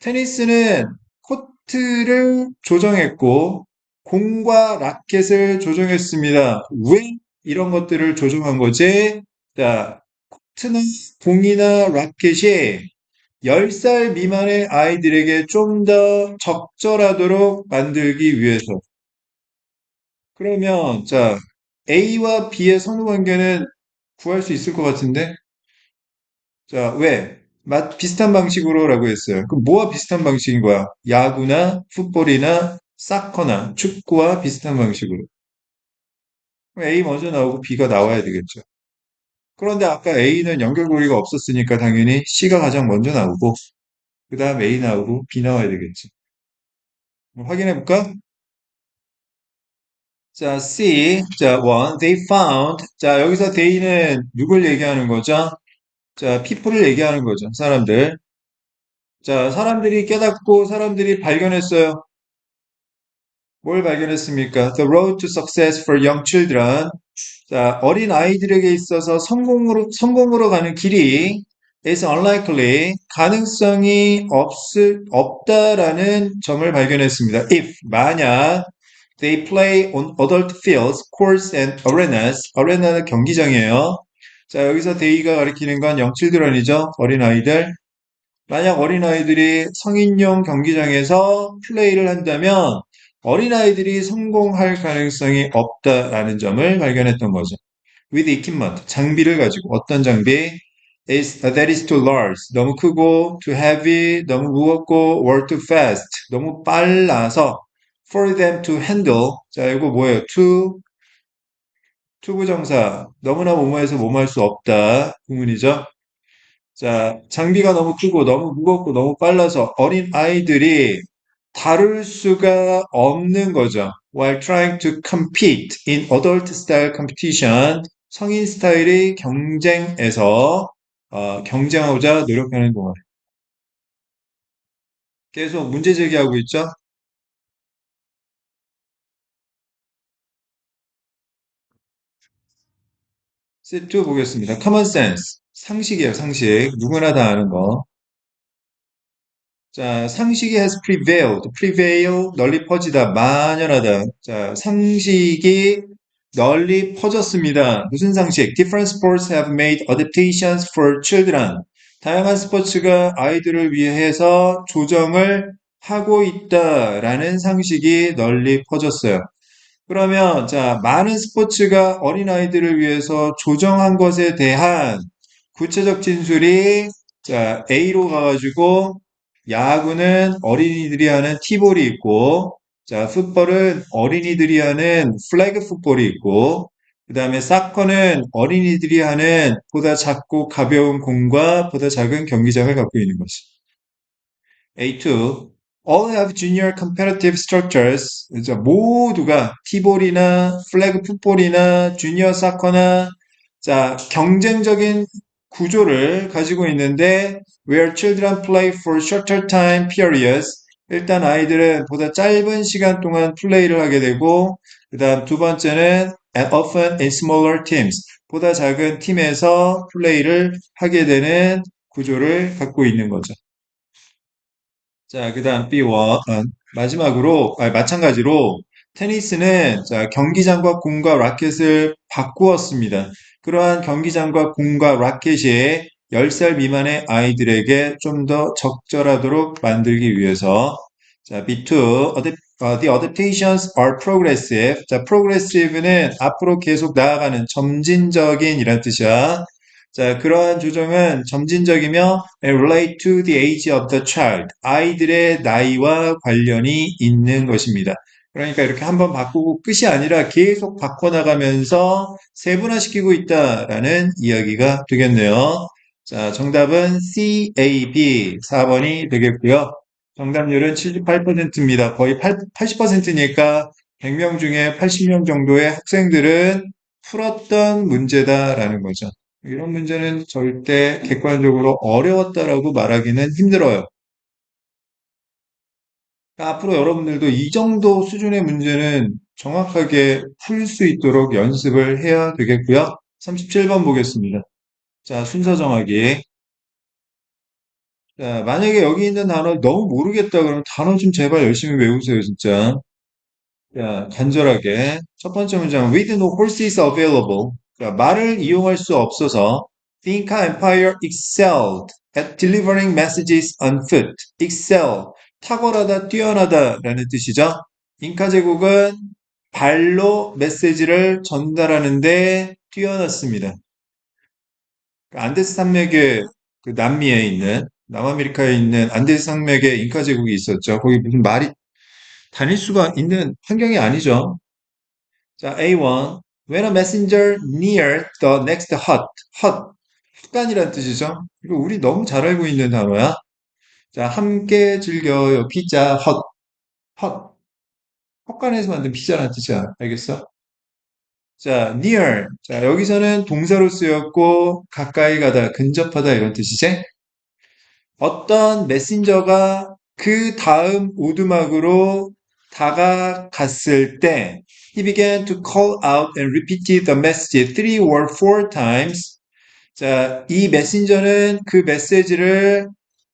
테니스는 코트를 조정했고 공과 라켓을 조정했습니다. 왜 이런 것들을 조정한 거지? 자, 코트나 공이나 라켓이 10살 미만의 아이들에게 좀 더 적절하도록 만들기 위해서. 그러면 자, A와 B의 선후 관계는 구할 수 있을 것 같은데? 자, 왜? 비슷한 방식으로라고 했어요. 그럼 뭐와 비슷한 방식인 거야? 야구나 풋볼이나 사커나 축구와 비슷한 방식으로. 그럼 A 먼저 나오고 B가 나와야 되겠죠. 그런데 아까 A는 연결고리가 없었으니까 당연히 C가 가장 먼저 나오고, 그 다음 A 나오고 B 나와야 되겠지. 확인해 볼까? 자, C. 자, one. They found. 자, 여기서 they는 누굴 얘기하는 거죠? 자, people을 얘기하는 거죠. 사람들. 자, 사람들이 깨닫고 사람들이 발견했어요. 뭘 발견했습니까? The road to success for young children. 자, 어린 아이들에게 있어서 성공으로 가는 길이 is unlikely. 가능성이 없다라는 점을 발견했습니다. If, 만약 they play on adult fields, courts and arenas. arena는 경기장이에요. 자, 여기서 they가 가리키는 건 young children이죠. 어린 아이들. 만약 어린아이들이 성인용 경기장에서 플레이를 한다면 어린아이들이 성공할 가능성이 없다라는 점을 발견했던 거죠. With equipment, 장비를 가지고 어떤 장비? That is too large, 너무 크고, too heavy, 너무 무겁고, or too fast, 너무 빨라서 for them to handle. 자, 이거 뭐예요? to 부정사, 너무나 뭐뭐해서 뭐뭐할 수 없다. 구문이죠. 자, 장비가 너무 크고 너무 무겁고 너무 빨라서 어린 아이들이 다룰 수가 없는 거죠. While trying to compete in adult style competition, 성인 스타일의 경쟁에서 경쟁하고자 노력하는 동안 계속 문제 제기하고 있죠. C2 보겠습니다. Common sense, 상식이에요, 상식. 누구나 다 아는 거. 자, 상식이 has prevailed. prevail, 널리 퍼지다, 만연하다. 자, 상식이 널리 퍼졌습니다. 무슨 상식? Different sports have made adaptations for children. 다양한 스포츠가 아이들을 위해서 조정을 하고 있다라는 상식이 널리 퍼졌어요. 그러면, 자, 많은 스포츠가 어린아이들을 위해서 조정한 것에 대한 구체적 진술이, 자, A로 가가지고, 야구는 어린이들이 하는 티볼이 있고, 자, 풋볼은 어린이들이 하는 플래그 풋볼이 있고, 그 다음에 사커는 어린이들이 하는 보다 작고 가벼운 공과 보다 작은 경기장을 갖고 있는 것이. A2. All have junior competitive structures. 자, 모두가 티볼이나 플래그 풋볼이나 주니어 사커나 자, 경쟁적인 구조를 가지고 있는데 where children play for shorter time periods. 일단 아이들은 보다 짧은 시간 동안 플레이를 하게 되고 그다음 두 번째는 and often in smaller teams. 보다 작은 팀에서 플레이를 하게 되는 구조를 갖고 있는 거죠. 자, 그 다음 B와 마지막으로 마찬가지로 테니스는 자, 경기장과 공과 라켓을 바꾸었습니다. 그러한 경기장과 공과 라켓이 10살 미만의 아이들에게 좀 더 적절하도록 만들기 위해서 자, B2 The adaptations are progressive. 자, progressive는 앞으로 계속 나아가는 점진적인 이란 뜻이야. 자, 그러한 조정은 점진적이며 relate to the age of the child. 아이들의 나이와 관련이 있는 것입니다. 그러니까 이렇게 한번 바꾸고 끝이 아니라 계속 바꿔나가면서 세분화시키고 있다라는 이야기가 되겠네요. 자, 정답은 C, A, B 4번이 되겠고요. 정답률은 78%입니다. 거의 80%니까 100명 중에 80명 정도의 학생들은 풀었던 문제다라는 거죠. 이런 문제는 절대 객관적으로 어려웠다라고 말하기는 힘들어요. 그러니까 앞으로 여러분들도 이 정도 수준의 문제는 정확하게 풀 수 있도록 연습을 해야 되겠고요. 37번 보겠습니다. 자, 순서 정하기. 자, 만약에 여기 있는 단어 너무 모르겠다 그러면 단어 좀 제발 열심히 외우세요, 진짜. 자, 간절하게. 첫 번째 문장, with no horses available. 자, 말을 이용할 수 없어서 the Inca Empire excelled at delivering messages on foot. excel, 탁월하다, 뛰어나다라는 뜻이죠. 잉카 제국은 발로 메시지를 전달하는데 뛰어났습니다. 안데스 산맥의 그 남미에 있는 남아메리카에 있는 안데스 산맥의 잉카 제국이 있었죠. 거기 무슨 말이 다닐 수가 있는 환경이 아니죠. 자, A1. When a messenger near the next hut. hut. 헛간이란 뜻이죠. 이거 우리 너무 잘 알고 있는 단어야. 자, 함께 즐겨요. 피자, 헛. 헛간에서 만든 피자라는 뜻이야. 알겠어? 자, near. 자, 여기서는 동사로 쓰였고, 가까이 가다, 근접하다 이런 뜻이지? 어떤 메신저가 그 다음 오두막으로 다가갔을 때 he began to call out and repeated the message 3 or 4 times. 자, 이 메신저는 그 메시지를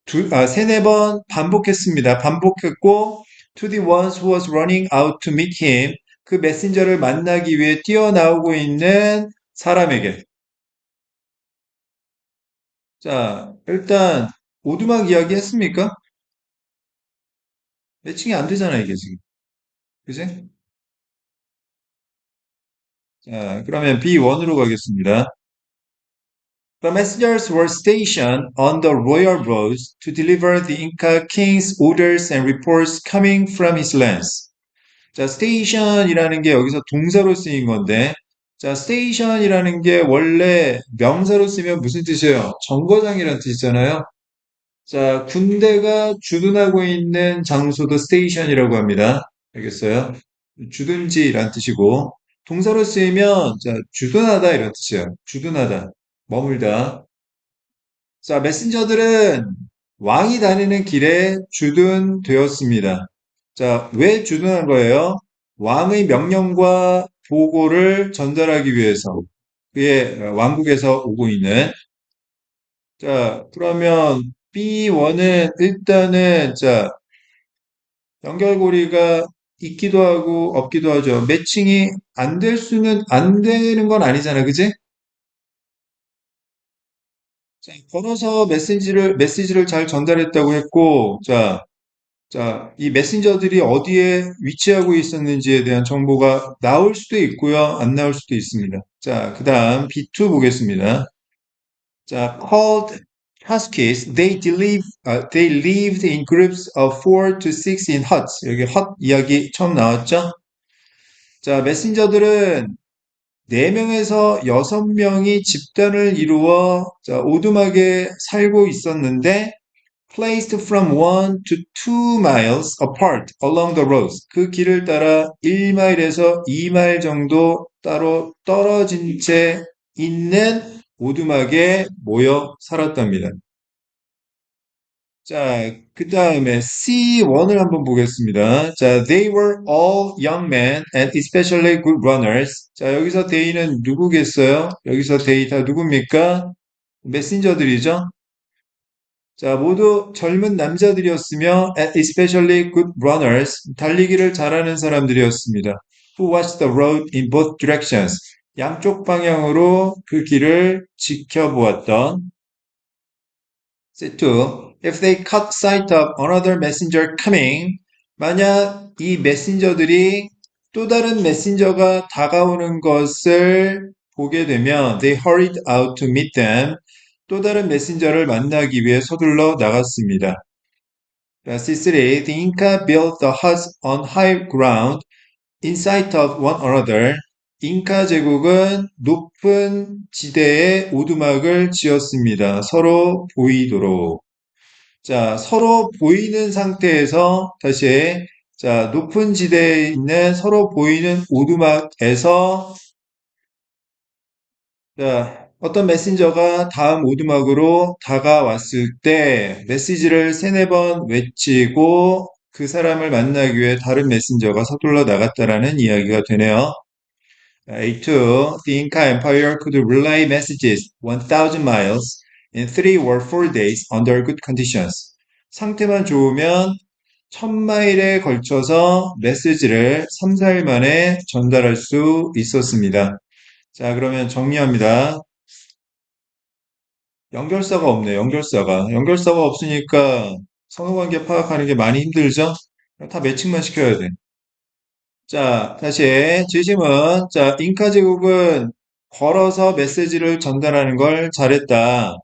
세네 번 반복했습니다. 반복했고 to the ones who was running out to meet him. 그 메신저를 만나기 위해 뛰어나오고 있는 사람에게. 자, 일단 오두막 이야기 했습니까? 매칭이 안 되잖아, 이게 지금. 그지? 자, 그러면 B1으로 가겠습니다. The messengers were stationed on the royal roads to deliver the Inca king's orders and reports coming from his lands. 자, station이라는 게 여기서 동사로 쓰인 건데, 자, station이라는 게 원래 명사로 쓰면 무슨 뜻이에요? 정거장이라는 뜻이잖아요. 자, 군대가 주둔하고 있는 장소도 스테이션이라고 합니다. 알겠어요? 주둔지란 뜻이고, 동사로 쓰이면, 자, 주둔하다 이런 뜻이에요. 주둔하다. 머물다. 자, 메신저들은 왕이 다니는 길에 주둔되었습니다. 자, 왜 주둔한 거예요? 왕의 명령과 보고를 전달하기 위해서. 그의 왕국에서 오고 있는. 자, 그러면 B1은 일단은, 자, 연결고리가 있기도 하고 없기도 하죠. 매칭이 안 되는 건 아니잖아. 그지? 자, 걸어서 메시지를 잘 전달했다고 했고, 이 메신저들이 어디에 위치하고 있었는지에 대한 정보가 나올 수도 있고요. 안 나올 수도 있습니다. 자, 그 다음 B2 보겠습니다. 자, called huskies, they lived in groups of 4 to 6 in huts. 여기 hut 이야기 처음 나왔죠? 자, 메신저들은 4명에서 6명이 집단을 이루어 자, 오두막에 살고 있었는데 placed from 1 to 2 miles apart along the roads. 그 길을 따라 1마일에서 2마일 정도 따로 떨어진 채 있는 오두막에 모여 살았답니다. 자, 그 다음에 C1을 한번 보겠습니다. 자, they were all young men and especially good runners. 자, 여기서 they는 누구겠어요? 여기서 they 다 누굽니까? 메신저들이죠? 자, 모두 젊은 남자들이었으며 and especially good runners, 달리기를 잘하는 사람들이었습니다. Who watched the road in both directions. 양쪽 방향으로 그 길을 지켜보았던 C2. If they caught sight of another messenger coming, 만약 이 메신저들이 또 다른 메신저가 다가오는 것을 보게 되면 they hurried out to meet them. 또 다른 메신저를 만나기 위해 서둘러 나갔습니다. C3. The Inca built the huts on high ground in sight of one another. 잉카 제국은 높은 지대에 오두막을 지었습니다. 서로 보이도록. 자, 서로 보이는 상태에서 다시 자, 높은 지대에 있는 서로 보이는 오두막에서 자, 어떤 메신저가 다음 오두막으로 다가왔을 때 메시지를 세네 번 외치고 그 사람을 만나기 위해 다른 메신저가 서둘러 나갔다라는 이야기가 되네요. A2, the Inca Empire could relay messages 1,000 miles in 3 or 4 days under good conditions. 상태만 좋으면 1,000마일에 걸쳐서 메시지를 3, 4일 만에 전달할 수 있었습니다. 자, 그러면 정리합니다. 연결사가 없네요. 연결사가 없으니까 선호관계 파악하는 게 많이 힘들죠? 다 매칭만 시켜야 돼. 자, 다시 지심은 자, 잉카 제국은 걸어서 메시지를 전달하는 걸 잘했다.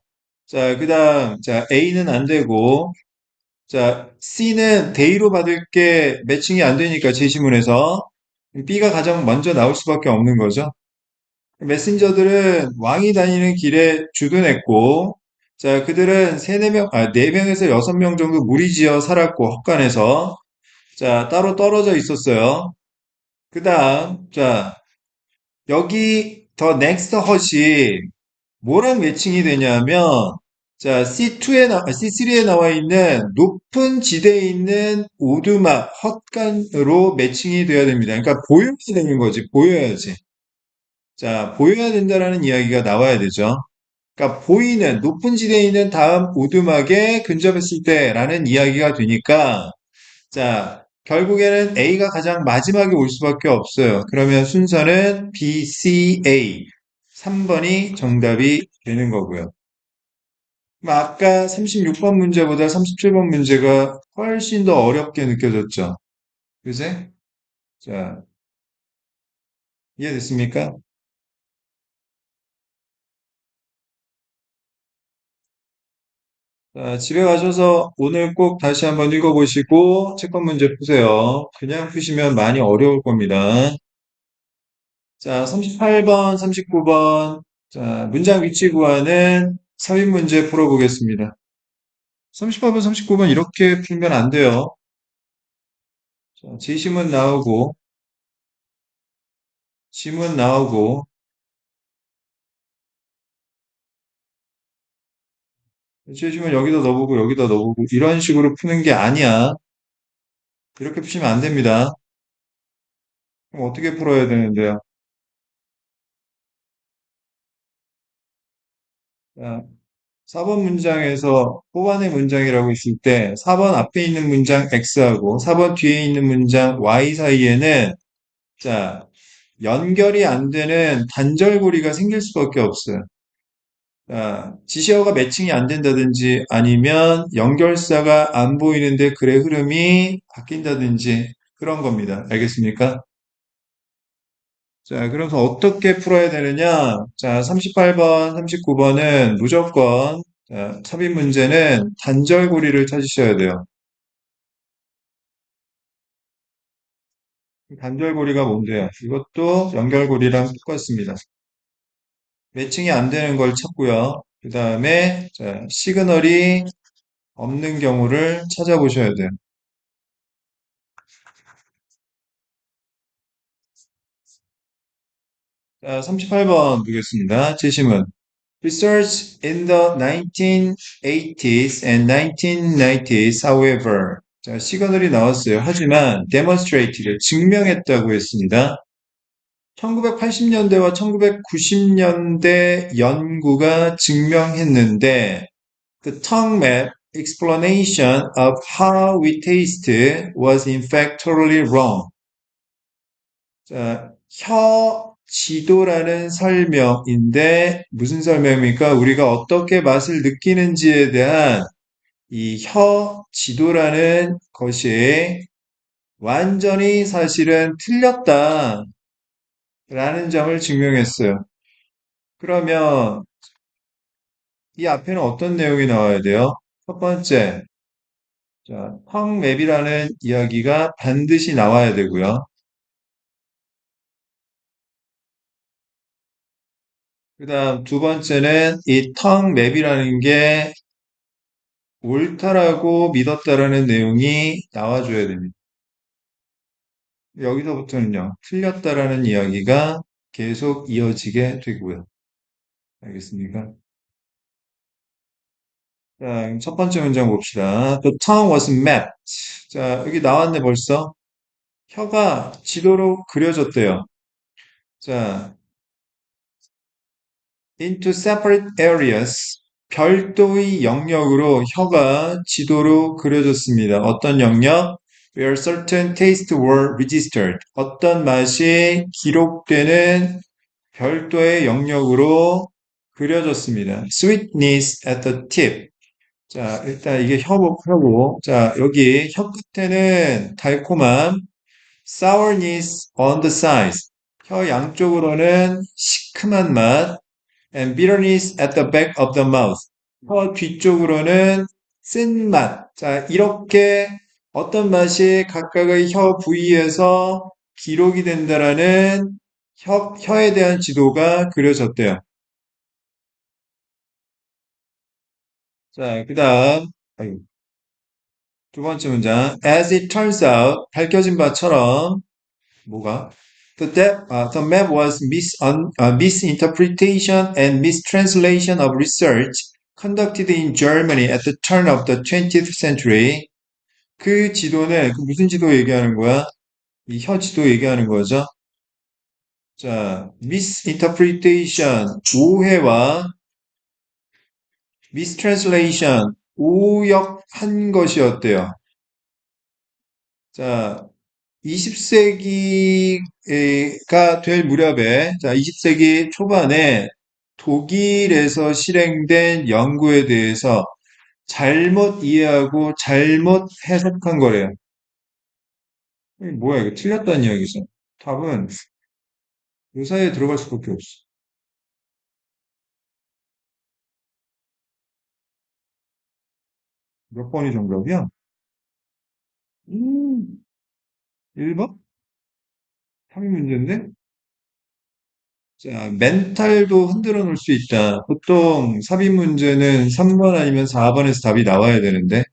자, 그다음 자, A는 안 되고 자, C는 대의로 받을 게 매칭이 안 되니까 제시문에서 B가 가장 먼저 나올 수밖에 없는 거죠. 메신저들은 왕이 다니는 길에 주둔했고, 자, 그들은 네 명에서 여섯 명 정도 무리지어 살았고, 헛간에서. 자, 따로 떨어져 있었어요. 그 다음, 자, 여기 더 넥스트 헛이 뭐랑 매칭이 되냐면, 자, C3에 나와 있는 높은 지대에 있는 오두막, 헛간으로 매칭이 돼야 됩니다. 그러니까 보여야 되는 거지, 보여야지. 자, 보여야 된다라는 이야기가 나와야 되죠. 그러니까 보이는, 높은 지대에 있는 다음 오두막에 근접했을 때라는 이야기가 되니까, 자, 결국에는 A가 가장 마지막에 올 수밖에 없어요. 그러면 순서는 B, C, A. 3번이 정답이 되는 거고요. 그럼 아까 36번 문제보다 37번 문제가 훨씬 더 어렵게 느껴졌죠. 그제? 자, 이해됐습니까? 자, 집에 가셔서 오늘 꼭 다시 한번 읽어보시고 채권 문제 푸세요. 그냥 푸시면 많이 어려울 겁니다. 자, 38번, 39번. 자, 문장 위치 구하는 삽입 문제 풀어보겠습니다. 38번, 39번 이렇게 풀면 안 돼요. 자, 지문 나오고, 제시문 여기다 넣어보고, 여기다 넣어보고, 이런 식으로 푸는 게 아니야. 이렇게 푸시면 안 됩니다. 그럼 어떻게 풀어야 되는데요? 자, 4번 문장에서 뽑아낸 문장이라고 있을 때 4번 앞에 있는 문장 X하고 4번 뒤에 있는 문장 Y 사이에는 자, 연결이 안 되는 단절고리가 생길 수밖에 없어요. 지시어가 매칭이 안 된다든지 아니면 연결사가 안 보이는데 글의 흐름이 바뀐다든지 그런 겁니다. 알겠습니까? 자, 그래서 어떻게 풀어야 되느냐? 자, 38번, 39번은 무조건 자, 삽입 문제는 단절고리를 찾으셔야 돼요. 단절고리가 뭔데요? 이것도 연결고리랑 똑같습니다. 매칭이 안 되는 걸 찾고요. 그 다음에 시그널이 없는 경우를 찾아보셔야 돼요. 자, 38번 보겠습니다. 제시문. Research in the 1980s and 1990s, however. 자, 시그널이 나왔어요. 하지만 demonstrated, 증명했다고 했습니다. 1980년대와 1990년대 연구가 증명했는데 the tongue map explanation of how we taste was in fact totally wrong. 자, 혀 지도라는 설명인데 무슨 설명입니까? 우리가 어떻게 맛을 느끼는지에 대한 이 혀 지도라는 것이 완전히 사실은 틀렸다라는 점을 증명했어요. 그러면 이 앞에는 어떤 내용이 나와야 돼요? 첫 번째, 자, 텅맵이라는 이야기가 반드시 나와야 되고요. 그 다음 두 번째는 이 텅맵이라는 게 옳다라고 믿었다라는 내용이 나와줘야 됩니다. 여기서부터는요, 틀렸다라는 이야기가 계속 이어지게 되고요. 알겠습니까? 자, 첫 번째 문장 봅시다. The tongue was mapped. 자, 여기 나왔네 벌써. 혀가 지도로 그려졌대요. 자, into separate areas. 별도의 영역으로 혀가 지도로 그려졌습니다. 어떤 영역? Where certain tastes were registered. 어떤 맛이 기록되는 별도의 영역으로 그려졌습니다. Sweetness at the tip. 자, 일단 이게 혀고. 자, 여기 혀 끝에는 달콤함. Sourness on the sides. 혀 양쪽으로는 시큼한 맛. And bitterness at the back of the mouth. 혀 뒤쪽으로는 쓴맛. 자, 이렇게 어떤 맛이 각각의 혀 부위에서 기록이 된다라는 혀에 대한 지도가 그려졌대요. 자, 그 다음, 두 번째 문장. As it turns out, 밝혀진 바처럼, 뭐가? The map was misinterpretation and mistranslation of research conducted in Germany at the turn of the 20th century. 그 지도는 그 무슨 지도 얘기하는 거야? 이 혀 지도 얘기하는 거죠. 자, misinterpretation, 오해와 mistranslation, 오역한 것이었대요. 자, 20세기가 될 무렵에, 자, 20세기 초반에 독일에서 실행된 연구에 대해서 잘못 이해하고 잘못 해석한 거래요. 이게 뭐야, 이거 틀렸다는 이야기죠. 답은 요 사이에 들어갈 수밖에 없어. 몇 번이 정답이야? 1번? 3위 문제인데? 자, 멘탈도 흔들어 놓을 수 있다. 보통 삽입 문제는 3번 아니면 4번에서 답이 나와야 되는데,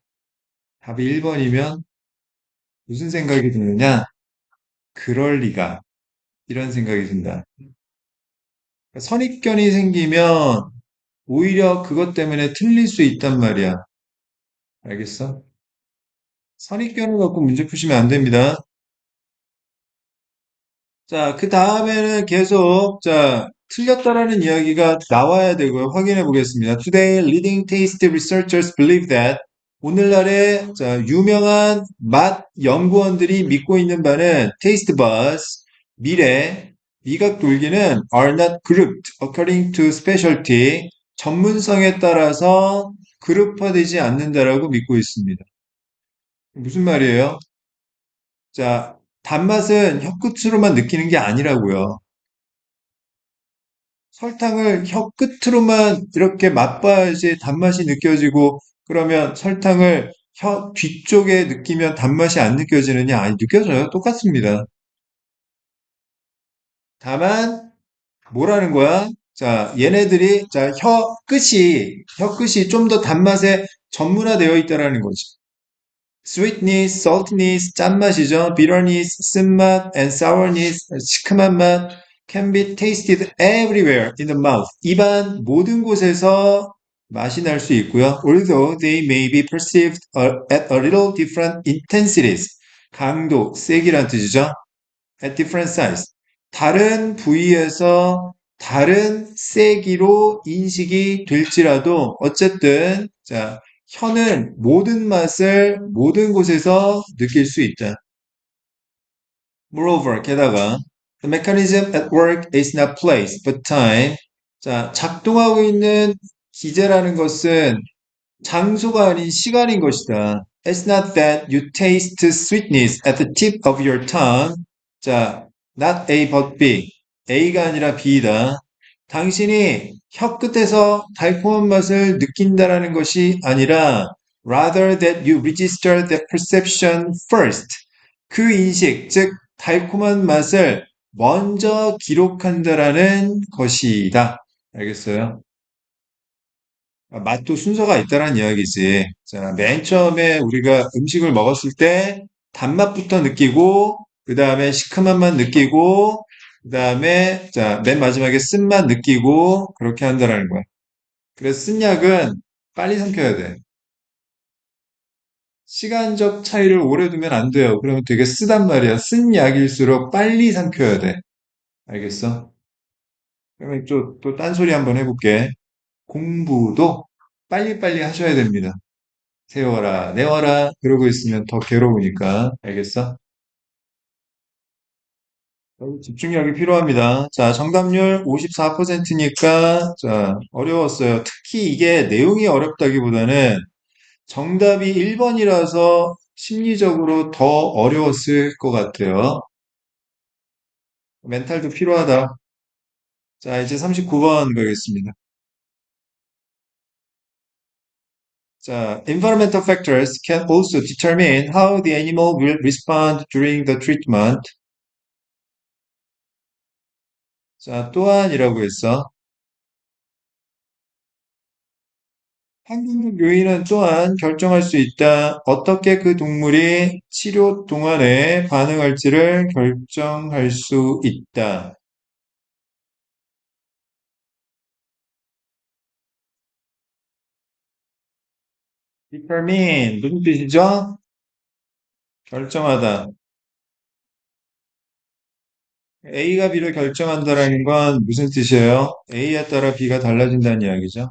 답이 1번이면 무슨 생각이 드느냐? 그럴 리가. 이런 생각이 든다. 그러니까 선입견이 생기면 오히려 그것 때문에 틀릴 수 있단 말이야. 알겠어? 선입견을 갖고 문제 푸시면 안 됩니다. 자, 그 다음에는 계속, 자, 틀렸다라는 이야기가 나와야 되고요. 확인해 보겠습니다. Today, leading taste researchers believe that 오늘날의 자, 유명한 맛 연구원들이 믿고 있는 바는 taste buds, 미래, 미각 돌기는 are not grouped according to specialty, 전문성에 따라서 그룹화되지 않는다라고 믿고 있습니다. 무슨 말이에요? 자, 단맛은 혀끝으로만 느끼는 게 아니라고요. 설탕을 혀 끝으로만 이렇게 맛봐야지 단맛이 느껴지고, 그러면 설탕을 혀 뒤쪽에 느끼면 단맛이 안 느껴지느냐? 아니, 느껴져요. 똑같습니다. 다만, 뭐라는 거야? 자, 얘네들이, 자, 혀 끝이 좀 더 단맛에 전문화되어 있다라는 거지. sweetness, saltiness, 짠맛이죠. bitterness, 쓴맛, and sourness, 시큼한 맛, can be tasted everywhere in the mouth. 입안 모든 곳에서 맛이 날 수 있고요. Although they may be perceived at a little different intensities. 강도, 세기란 뜻이죠. At different size. 다른 부위에서 다른 세기로 인식이 될지라도 어쨌든 자, 혀는 모든 맛을 모든 곳에서 느낄 수 있다. Moreover, 게다가 the mechanism at work is not place, but time. 자, 작동하고 있는 기제라는 것은 장소가 아닌 시간인 것이다. It's not that you taste sweetness at the tip of your tongue. 자, not A but B. A가 아니라 B다. 당신이 혀 끝에서 달콤한 맛을 느낀다라는 것이 아니라 rather that you register that perception first. 그 인식, 즉 달콤한 맛을 먼저 기록한다라는 것이다. 알겠어요? 맛도 순서가 있다는 이야기지. 자, 맨 처음에 우리가 음식을 먹었을 때 단맛부터 느끼고, 그 다음에 시큼한 맛 느끼고, 그 다음에, 자, 맨 마지막에 쓴맛 느끼고, 그렇게 한다는 거야. 그래서 쓴 약은 빨리 삼켜야 돼. 시간적 차이를 오래 두면 안 돼요. 그러면 되게 쓰단 말이야. 쓴 약일수록 빨리 삼켜야 돼. 알겠어? 그러면 또 딴소리 한번 해볼게. 공부도 빨리빨리 하셔야 됩니다. 세워라, 내워라, 그러고 있으면 더 괴로우니까. 알겠어? 집중력이 필요합니다. 자, 정답률 54%니까, 자, 어려웠어요. 특히 이게 내용이 어렵다기보다는 정답이 1번이라서 심리적으로 더 어려웠을 것 같아요. 멘탈도 필요하다. 자, 이제 39번 가겠습니다. 자, environmental factors can also determine how the animal will respond during the treatment. 자, 또한이라고 했어. 항균적 요인은 또한 결정할 수 있다. 어떻게 그 동물이 치료 동안에 반응할지를 결정할 수 있다. determine 무슨 뜻이죠? 결정하다. A가 B를 결정한다라는 건 무슨 뜻이에요? A에 따라 B가 달라진다는 이야기죠.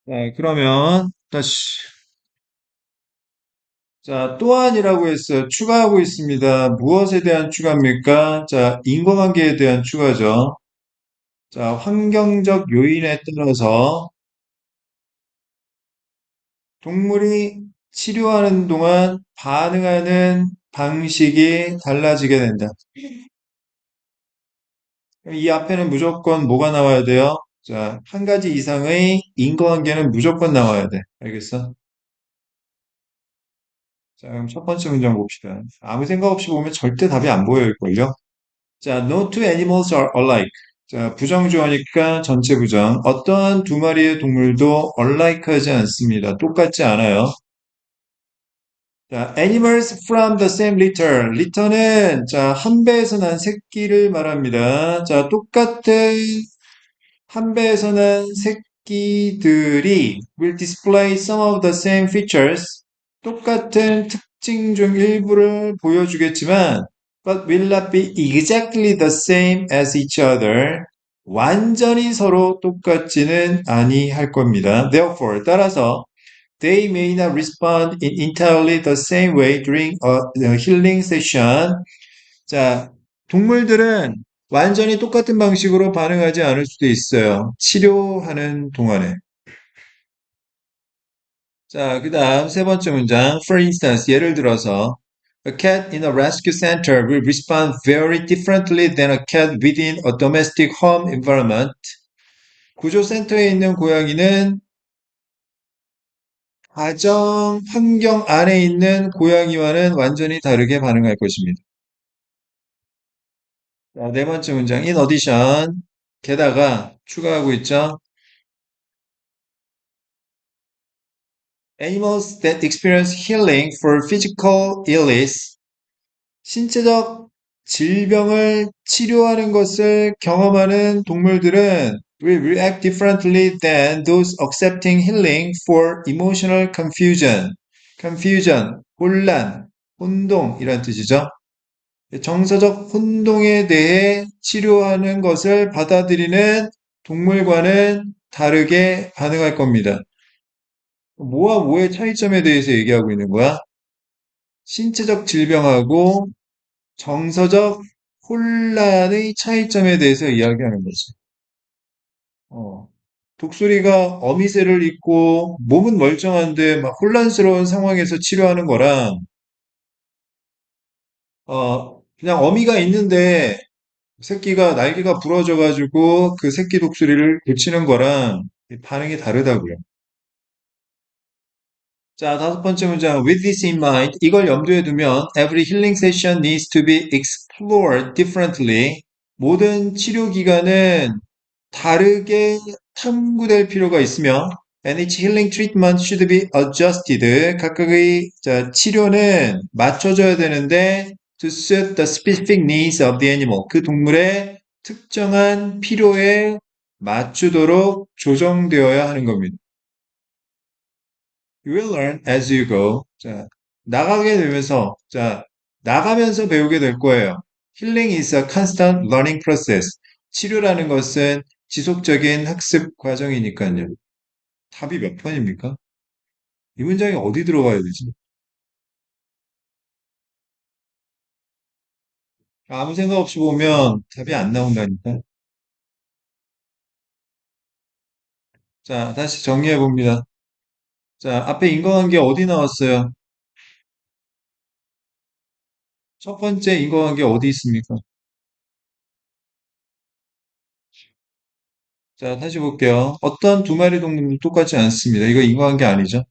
네, 그러면 다시 자, 또한이라고 했어요. 추가하고 있습니다. 무엇에 대한 추가입니까? 자, 인과관계에 대한 추가죠. 자, 환경적 요인에 따라서 동물이 치료하는 동안 반응하는 방식이 달라지게 된다. 그럼 이 앞에는 무조건 뭐가 나와야 돼요? 자, 한 가지 이상의 인과관계는 무조건 나와야 돼. 알겠어? 자, 그럼 첫 번째 문장 봅시다. 아무 생각 없이 보면 절대 답이 안 보여있걸요? 자, no two animals are alike. 자, 부정주어니까 전체 부정. 어떠한 두 마리의 동물도 alike하지 않습니다. 똑같지 않아요. 자, animals from the same litter. litter는 자, 한 배에서 난 새끼를 말합니다. 자, 똑같은 한 배에서 난 새끼들이 will display some of the same features. 똑같은 특징 중 일부를 보여주겠지만, but will not be exactly the same as each other. 완전히 서로 똑같지는 아니할 겁니다. Therefore, 따라서 they may not respond in entirely the same way during a healing session. 자, 동물들은 완전히 똑같은 방식으로 반응하지 않을 수도 있어요. 치료하는 동안에. 자, 그 다음 세 번째 문장. For instance, 예를 들어서 A cat in a rescue center will respond very differently than a cat within a domestic home environment. 구조센터에 있는 고양이는 가정 환경 안에 있는 고양이와는 완전히 다르게 반응할 것입니다. 자, 네 번째 문장. In addition, 게다가 추가하고 있죠. Animals that experience healing for physical illness, 신체적 질병을 치료하는 것을 경험하는 동물들은 will react differently than those accepting healing for emotional confusion. confusion, 혼란, 혼동 이란 뜻이죠. 정서적 혼동에 대해 치료하는 것을 받아들이는 동물과는 다르게 반응할 겁니다. 뭐와 뭐의 차이점에 대해서 얘기하고 있는 거야? 신체적 질병하고 정서적 혼란의 차이점에 대해서 이야기하는 거지. 어. 독수리가 어미새를 입고 몸은 멀쩡한데 막 혼란스러운 상황에서 치료하는 거랑 그냥 어미가 있는데 새끼가 날개가 부러져가지고 그 새끼 독수리를 고치는 거랑 반응이 다르다고요. 자, 다섯 번째 문장. With this in mind, 이걸 염두에 두면 every healing session needs to be explored differently. 모든 치료 기간은 다르게 탐구될 필요가 있으며 and each healing treatment should be adjusted. 각각의 자, 치료는 맞춰져야 되는데 to suit the specific needs of the animal. 그 동물의 특정한 필요에 맞추도록 조정되어야 하는 겁니다. You will learn as you go. 자, 나가게 되면서, 자, 나가면서 배우게 될 거예요. Healing is a constant learning process. 치료라는 것은 지속적인 학습 과정이니까요. 답이 몇 번입니까? 이 문장이 어디 들어가야 되지? 아무 생각 없이 보면 답이 안 나온다니까. 자, 다시 정리해 봅니다. 자, 앞에 인과관계 어디 나왔어요? 첫 번째 인과관계 어디 있습니까? 자, 다시 볼게요. 어떤 두 마리 동물도 똑같지 않습니다. 이거 인과관계 아니죠?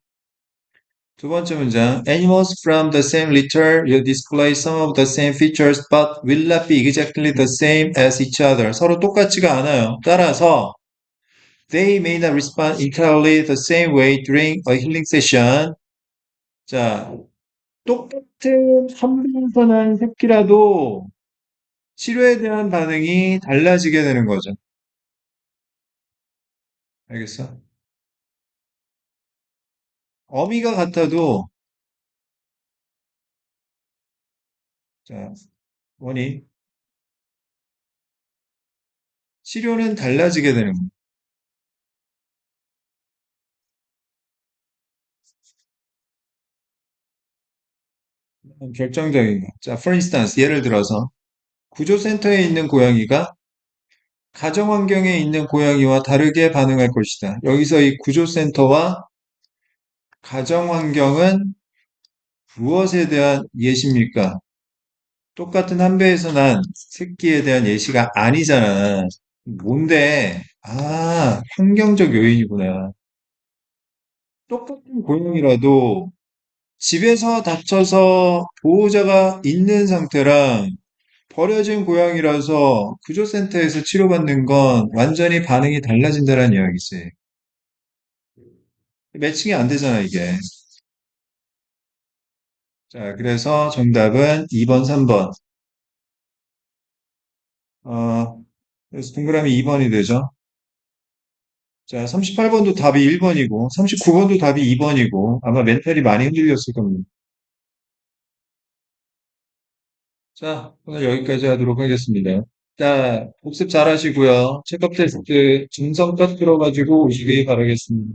두 번째 문장. Animals from the same litter will display some of the same features but will not be exactly the same as each other. 서로 똑같지가 않아요. 따라서 they may not respond entirely the same way during a healing session. 자, 똑같은 한방선한 새끼라도 치료에 대한 반응이 달라지게 되는 거죠. 알겠어? 어미가 같아도 자, 원이 치료는 달라지게 되는 거예요. 결정적인 거. 자, for instance, 예를 들어서 구조센터에 있는 고양이가 가정 환경에 있는 고양이와 다르게 반응할 것이다. 여기서 이 구조센터와 가정 환경은 무엇에 대한 예시입니까? 똑같은 한 배에서 난 새끼에 대한 예시가 아니잖아. 뭔데? 아, 환경적 요인이구나. 똑같은 고양이라도 집에서 다쳐서 보호자가 있는 상태랑 버려진 고양이라서 구조센터에서 치료받는 건 완전히 반응이 달라진다는 이야기지. 매칭이 안 되잖아, 이게. 자, 그래서 정답은 2번, 3번. 그래서 동그라미 2번이 되죠. 자, 38번도 답이 1번이고, 39번도 답이 2번이고, 아마 멘탈이 많이 흔들렸을 겁니다. 자, 오늘 여기까지 하도록 하겠습니다. 자, 복습 잘 하시고요. 체크업 테스트 증성껏 들어가지고 오시길 바라겠습니다.